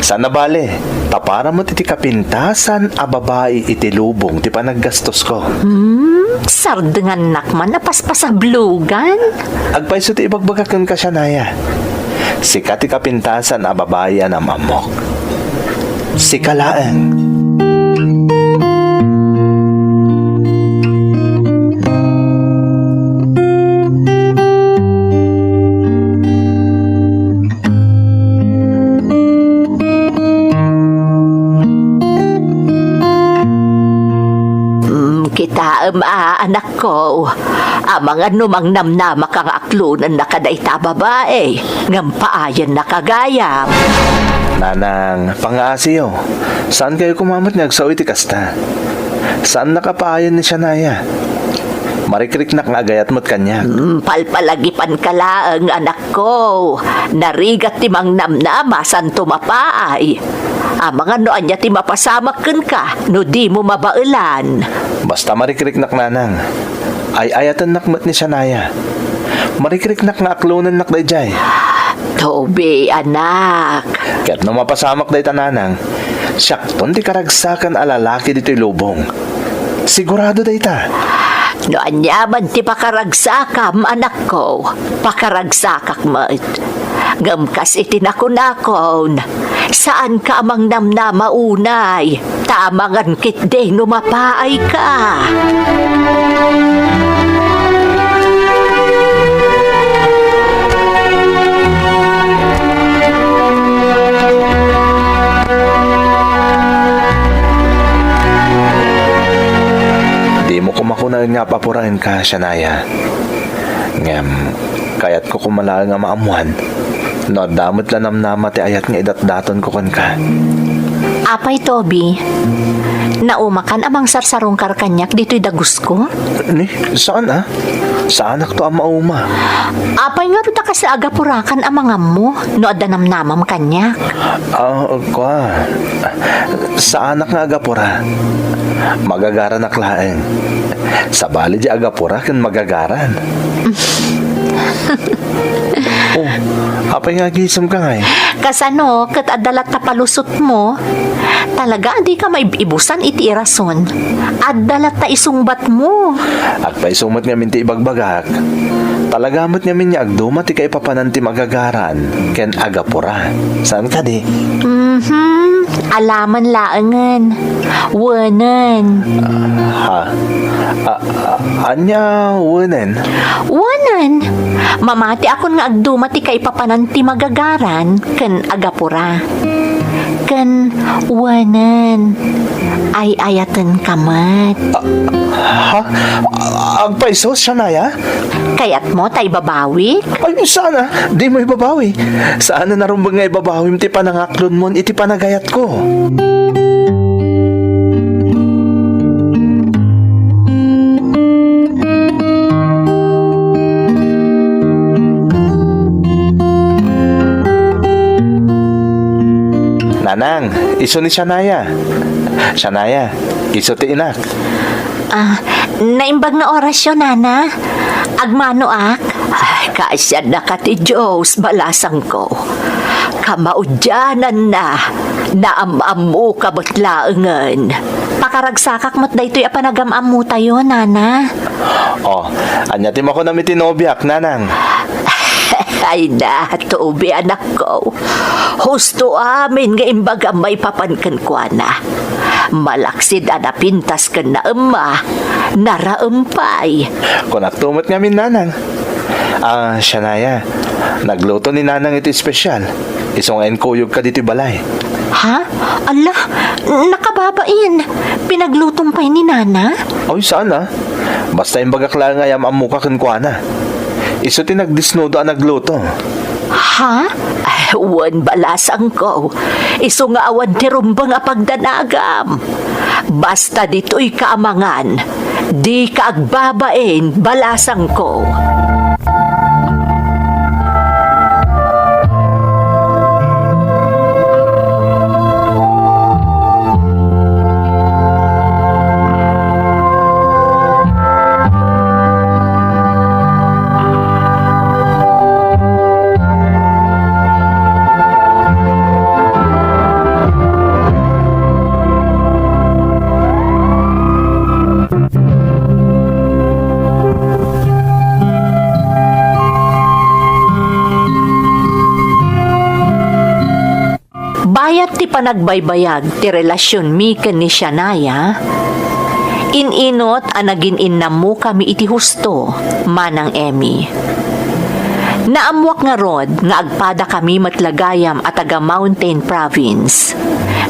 Sana bale, tapara mo titi kapintasan a babae iti lubong ti panaggastos ko. Sardengan nakman na paspasablugan. Agpaiso ti ibagbagakan ka, Shanaya. Sika ti kapintasan a babae a namamok. Sikalaan. Anak ko, amang anumang namnama kang aklunan na kadayta babae, ngam paayan na kagayam. Nanang, pangaasiyo. Saan kayo kumamot niya sa iti kasta? Saan nakapaayan ni Shanaya? Marikrik na nga agayat mo't kanya. Palpalagipan ka laang anak ko, narigat timang namnama san tumapaay. Amang anoan niya ti mapasamakan ka, no di mo mabailan. Basta marikrik nak nanang. Ay ayatan nakmat ni Shanaya. Marikrik nak nga aklunan nak dayjay. Toby, anak. Kaya't nung mapasamak day tananang, siyakton ti karagsakan alalaki dito'y lubong. Sigurado day ta. No anyaman ti pakaragsakam, anak ko. Pakaragsakak mo't. Gamkas iti nakunakon. Saan ka amang namnama unay? Tamangan kitde numapaay ka. Di mo kumakunan nga papurahin ka, Shanaya. Ngam, kayat ko kumala nga maamuan. No, damot lang namnama ti ayat nga idat-daton ko kan ka. Apay, Toby. Naumakan amang sarsarong karkanyak dito'y dagus ko? Ni, saan ah? Saan ak to ang mauma? Apay nga ruta ka sa agapurakan amang mo, no adanamnamam kanyak. Kwa. Saan ak nga agapura? Magagaran ak laeng. Sa bali di agapura kan magagaran. Oh, apay nga gisam ka nga eh. Kasano, kat adalat ta palusot mo, talaga di ka maibusan iti irason. Adalat ta isungbat mo. At pa isumot nga minti ibagbagak. Talagamot nga min niya agduma ti kay papananti magagaran ken agapura. Saan ka di? Alaman laangan. Wanan. Ha? Anya wunen? Wanan. Mamati akon nga agduma ti kay papananti magagaran ken agapura. Ken wanan. Ay ayatan kamat. Ha? Agpaiso, Shanaya? Kayat mo tay babawi? Ay, sana. Di mo ibabawi. Saan na narumbang nga ibabawi ti panangaklon mo iti panagayat ko? Nanang, iso ni Shanaya. Shanaya, iso ti inak. Naimbag na orasyon, Nana. Agmano ak? Ay, kaasya na ka ti Diyos, balasang ko. Kamaudyanan na, naamamu ka ba't laangan. Pakaragsakak mo't daytoy apanagam-am mo tayo, Nana. Oh, anyatim ako na mitinobyak, Nanang. Ay na, Toby, anak ko. Husto amin nga imbaga may papankan kwa na. Malaksid na pintas ka na naraumpay. Kung nagtumot nga min, Nanang. Shanaya, nagluto ni Nanang ito espesyal. Isong enkuyog ka dito balay. Ha? Ala, nakababain. Pinaglutumpay ni Nana? Ay, sana. Basta yung bagak lang ayam amuka kinkwana. Iso tinagdisnodo ang nagluto. Ha? Ay, wan balasang ko. Iso nga awan tirumbang apagdanagam. Basta dito'y kaamangan. Di ka agbabain, balasang ko. Bayat ti panagbaybayag ti relasyon mi ken ni Shanaya, ininot a nagin-innam mo kami iti husto, manang Emmy. Naamwak nga rod nga agpada kami matlagayam at taga Mountain Province,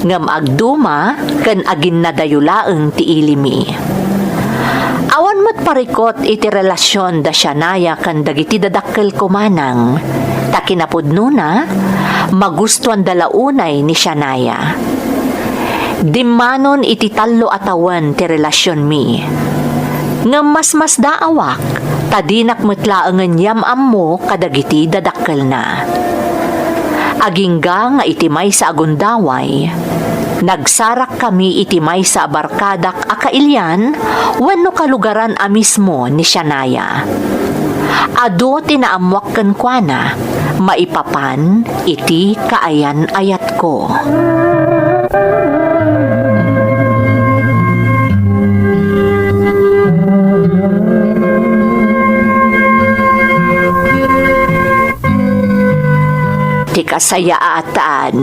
ngam agduma ken agin nadayulaeng ti ilimi. Apan mo't parikot iti relasyon da Shanaya kan dagiti dadakkel ko manang. Ta kinapudno na, magustuhan dalaunay ni Shanaya. Dimanon iti tallo atawan ti relasyon mi. Nga mas daawak, tadinak metlaangan yam-am mo kadagiti dadakkel na. Agingga nga itimay sa agundaway, nagsarak kami itimay sa barkadak akailyan wenno kalugaran a mismo ni Shanaya. Ado tinaamwak ken kuana, maipapan iti kaayan ayat ko. Ti kasayaatan,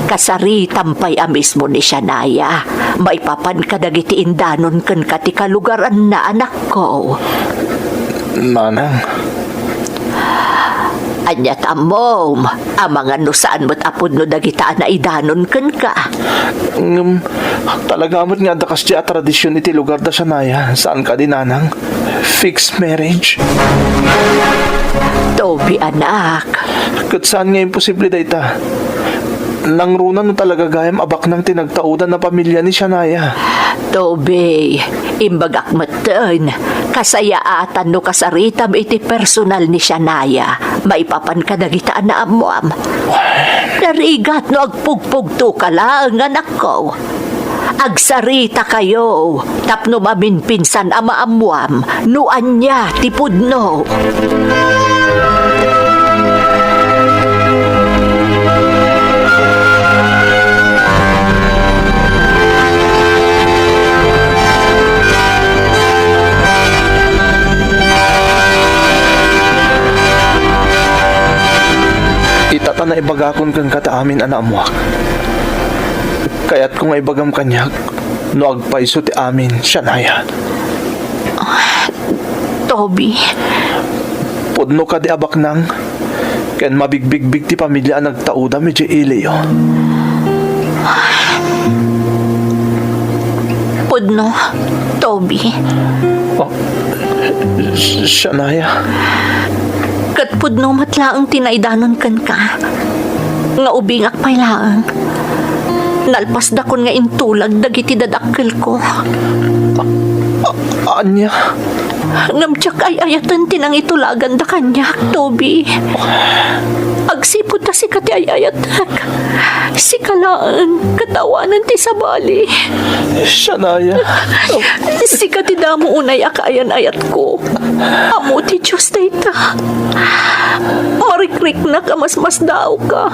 kasari tampay a mismo ni Shanaya, maipapan kadagiti indanon ken kati kalugaran na anak ko. Manang, Anya tamom, amangan no saan mo't apod no dagita na idanon ken ka. talaga mo't nga dakas di a tradisyon iti lugar da Shanaya. Saan ka din, nanang? Fixed marriage. Toby anak, Kat saan nga imposible da ita? Nangrunan no talaga gayam abak ng tinagtaudan na pamilya ni Shanaya. Toby, imbagak meten, kasayaatan no kasaritam iti personal ni Shanaya, maipapan kadagitaan na amuam. Narigat no agpugpugto ka lang, anak ko. Agsarita kayo, tapno maminpinsan ama amuam, nuan niya tipudno. Itata na ibagakon kang kata amin anaamuak. Kaya't kung ibagam kanyag, no agpaiso ti amin, Shanaya. Toby, Pudno ka di abak nang, ken mabigbigbig ti pamilya ang nagtauda medyo iliyo. pudno, Toby. Oh, Shanaya, Kat pudno matlaang tinaidanon kan ka. Nga ubingak pay laang. Nalpas dakon nga intulag dagiti dadakkel ko. anya? Ngamtsak ay ayatan tinang itulagan da kanyak, Toby. Agsipod ta si kati ay ayatak. Si kalaan, katawanan ti sabali. Shanaya, Si kati damo unay akaayan ayat ko. Amo ti Diyos na ita. Marikrik na ka mas daw ka.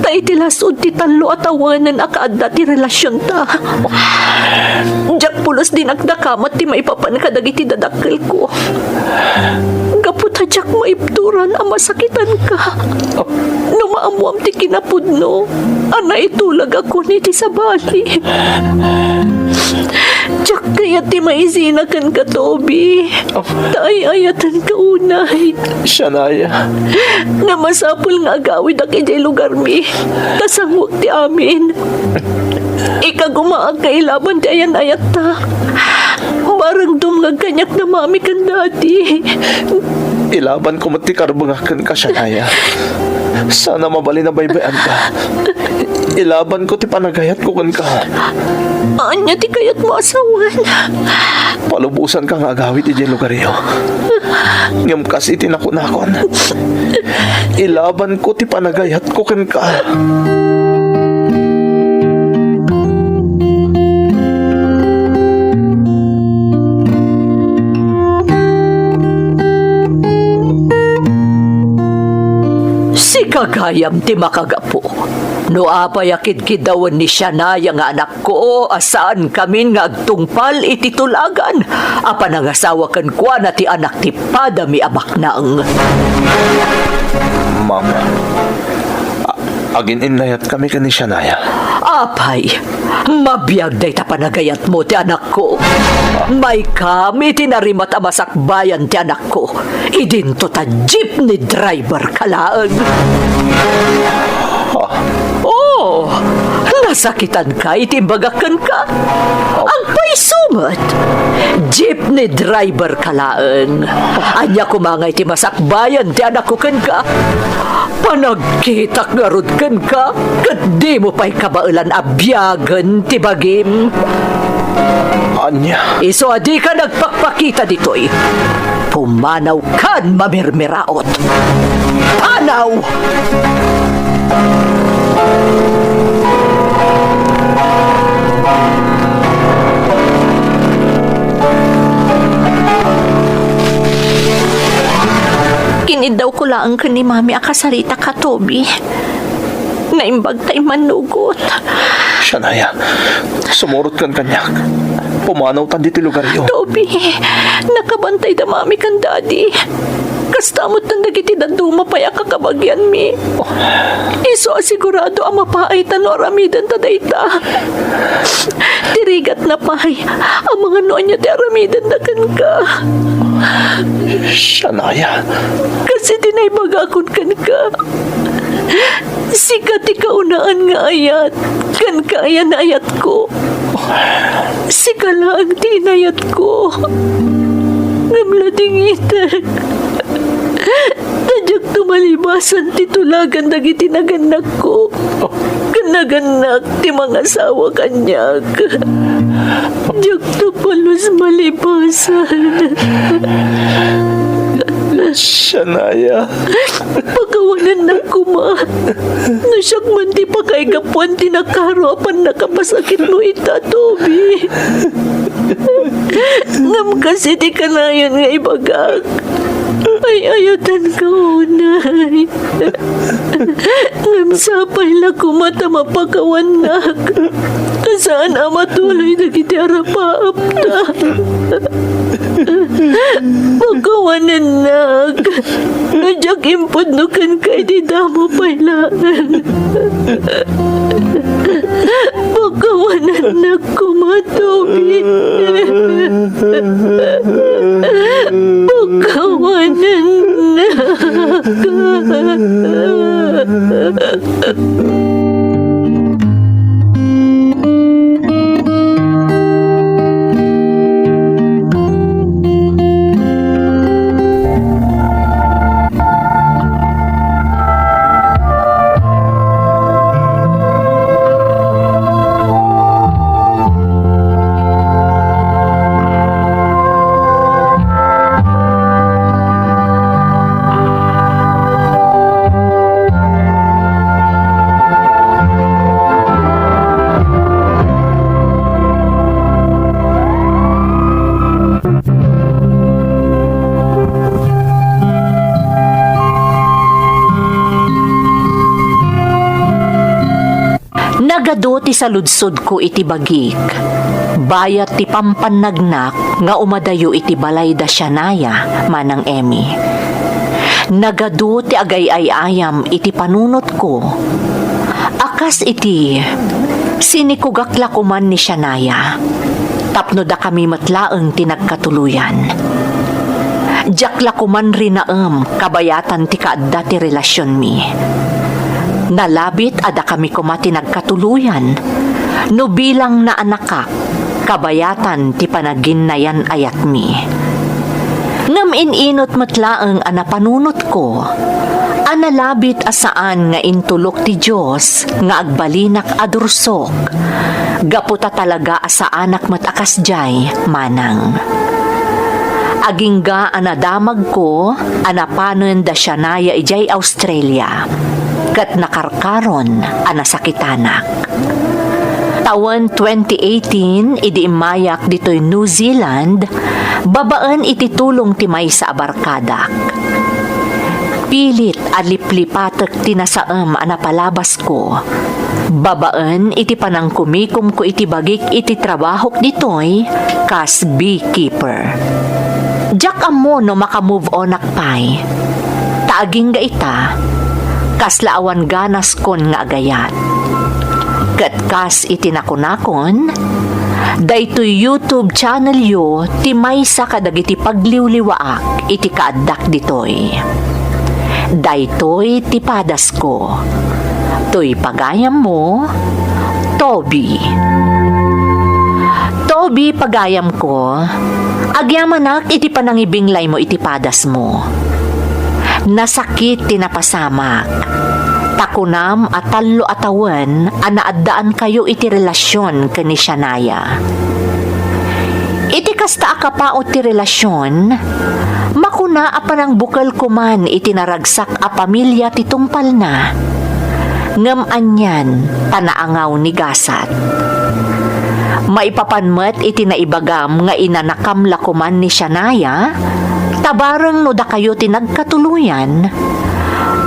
Ta itilasod ti talo at awanan akaadda ti relasyon ta. Diyak pulos din agdakamat ti maipapan kadagiti dadakkel ko. Kaputa diyak maipturan ang masakitan ka. Numaamuam ti kinapudno. Ana itulag ako ni ti sabali. Diyak kaya ti maizinakan ka, Toby. Tay ayatan ka unay. Shanaya, Nga masapul nga agawid ak ijay lugar mi. Kasangwag ti amin. Ikagumaag kailaban ti ayan ayat ta. Barang dumngag kanyak na mami kan dati. ilaban ko mati karbangakan ka, Shanaya. Sana mabali na baybayan ka. Ilaban ko ti panagayat ko kan ka. Anya ti kayat mo asawan. Palubusan ka nga agawit iti lugar iyo. Ngam kasi tinakon-nakon. Ilaban ko ti panagayat ko kan ka. Si kagayam ti makagapo. No apayakid kidawan ni Shanaya nga anak ko, asaan kamin nga agtungpal iti tulagan. Apa nangasawa kan kwa na ti anak ti padami abaknang. Mama, agin inayat kami ka ni Shanaya. Apay, mabiyag day ta panagayat mo ti anak ko. May kami tinarimat amasakbayan ti anak ko. Idinto ta jeepney driver kalaan. Oh, nasakitan ka, itimbagakan ka. Ang paiso Salamat. Jeepney driver ka laeng. Anya ko mga iti masakbayan ti anak ko ken ka. Panagkitak nga rod ken ka. Kat di mo pa'y kabailan abyagan ti bagim. Anya. Iso adi ka nagpakpakita ditoy. Pumanaw kan mamirmiraot. Panaw! Kinidaw ko lang ka ni Mami akasarita ka, Toby. Naimbag tayo manugot. Shania, sumurot kan kanyak. Pumanaw tan diti lugar yo. Toby, nakabantay da Mami kan Daddy. Kastamot na nagiti na dumapaya kakabagyan mi. Iso asigurado ang mapaay tanong aramidan ta dayta. Tirigat na pahay ang mga noon niya ti aramidan na kan ka. Shania. Kasi dinaybagakon kan ka. Sikat ikaunaan nga ayat. Kan kaya na ayat ko. Sika lang tinayat ko. Ngamlading itak. Tadyak tumalibasan titulagan dagiti naganak ko. Kanaganak ti mga asawa kanyak. Tadyak tupalos malibasan. Shania. Pagawanan na kuma. Nasyak man di pagkaigapuan ti nakarapan nakapasakit mo ita, Toby. Ngam kasi di kanayon nga ibagak. Ay ayatan ka unay. Ngam sapay la kumata mapakawanak. Saan amatuloy na kiti arapaapta. Pagkawanan nag. Nadyak impod no kan kay di damo pailangan. Pagkawanan nag kumatobi. Pagkawanan nag. Nagado ti sa ludsod ko iti bagik. Bayat ti pampanagnak nga umadayo iti balay da Shania manang Emmy. Nagado ti agay-ayayam iti panunot ko. Akas iti sinikugaklakuman ni Shania. Tapno da kami matlaeng tinagkatuluyan. Jaklakuman rinaem kabayatan ti kaadda ti relasyon mi. Nalabit ada kami kumati nagkatuluyan. No bilang na anakak, kabayatan ti panagin na yan ayat mi. Ngam ininot matlaeng anapanunot ko, analabit asaan nga intulok ti Diyos nga agbalinak adursok, gaputa talaga asaanak matakas jay manang. Agingga anadamag ko, anapanon da Shania ijay Australia. Kat nakarkaron anasakitanak. Taon 2018, idi imayak dito'y New Zealand, babaan ititulong timay sa abarkadak. Pilit aliplipatek tinasaam anapalabas ko. Babaan iti panang kumikom ko iti bagik iti trabahok dito'y kas beekeeper. Jak amo no makamove on akpay. Taaging ga ita, kaslaawan ganas kon nga agayat. Katkas itinakunakon, daytoy YouTube channel yo ti maysa kadagiti pagliwliwaak iti kaaddak ditoy. Daytoy ti padas ko. Toy pagayam mo, Toby. Toby, pagayam ko, agyamanak iti panangibinglay mo iti padas mo. Nasakit tinapasamak. Takunam at talo atawan anaadaan kayo iti relasyon kani Shania. Iti kasta akapaot ti relasyon, makuna apanang bukal kuman iti naragsak a pamilya ti tungpal na. Ngem anyan panaangaw ni gasat. Maipapanmet iti naibagam nga inanakam lakuman ni Shania, tabareng no da kayo ti nagkatuluyan,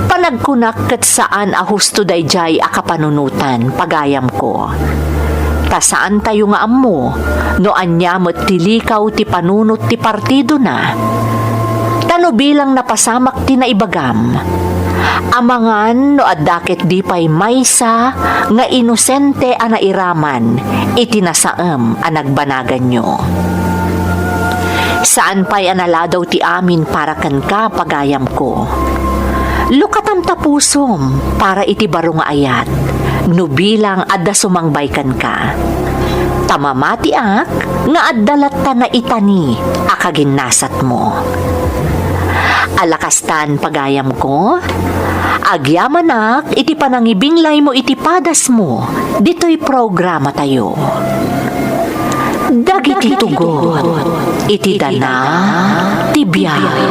panagkunak ket saan a husto dayjay a kapanunutan pagayam ko. Ta saan tayo nga ammo no anya met ti likaw ti panunot ti partido na. Tano bilang napasamak ti naibagam. Amangan no addaket di pay maysa nga inosente a nairaman iti nasaem a nagbanagan nyo. Saan pa'y analadaw ti amin para kan ka pagayam ko. Lukatam tapusom para iti baro nga ayat, no bilang adda sumangbay ka. Tamamati ak nga addalat ta na itani akaginnasat mo. Alakastan pagayam ko, agyamanak iti panangibinglay mo iti padas mo, dito'y programa tayo. Dagiti tugon, iti dana, ti biyahe.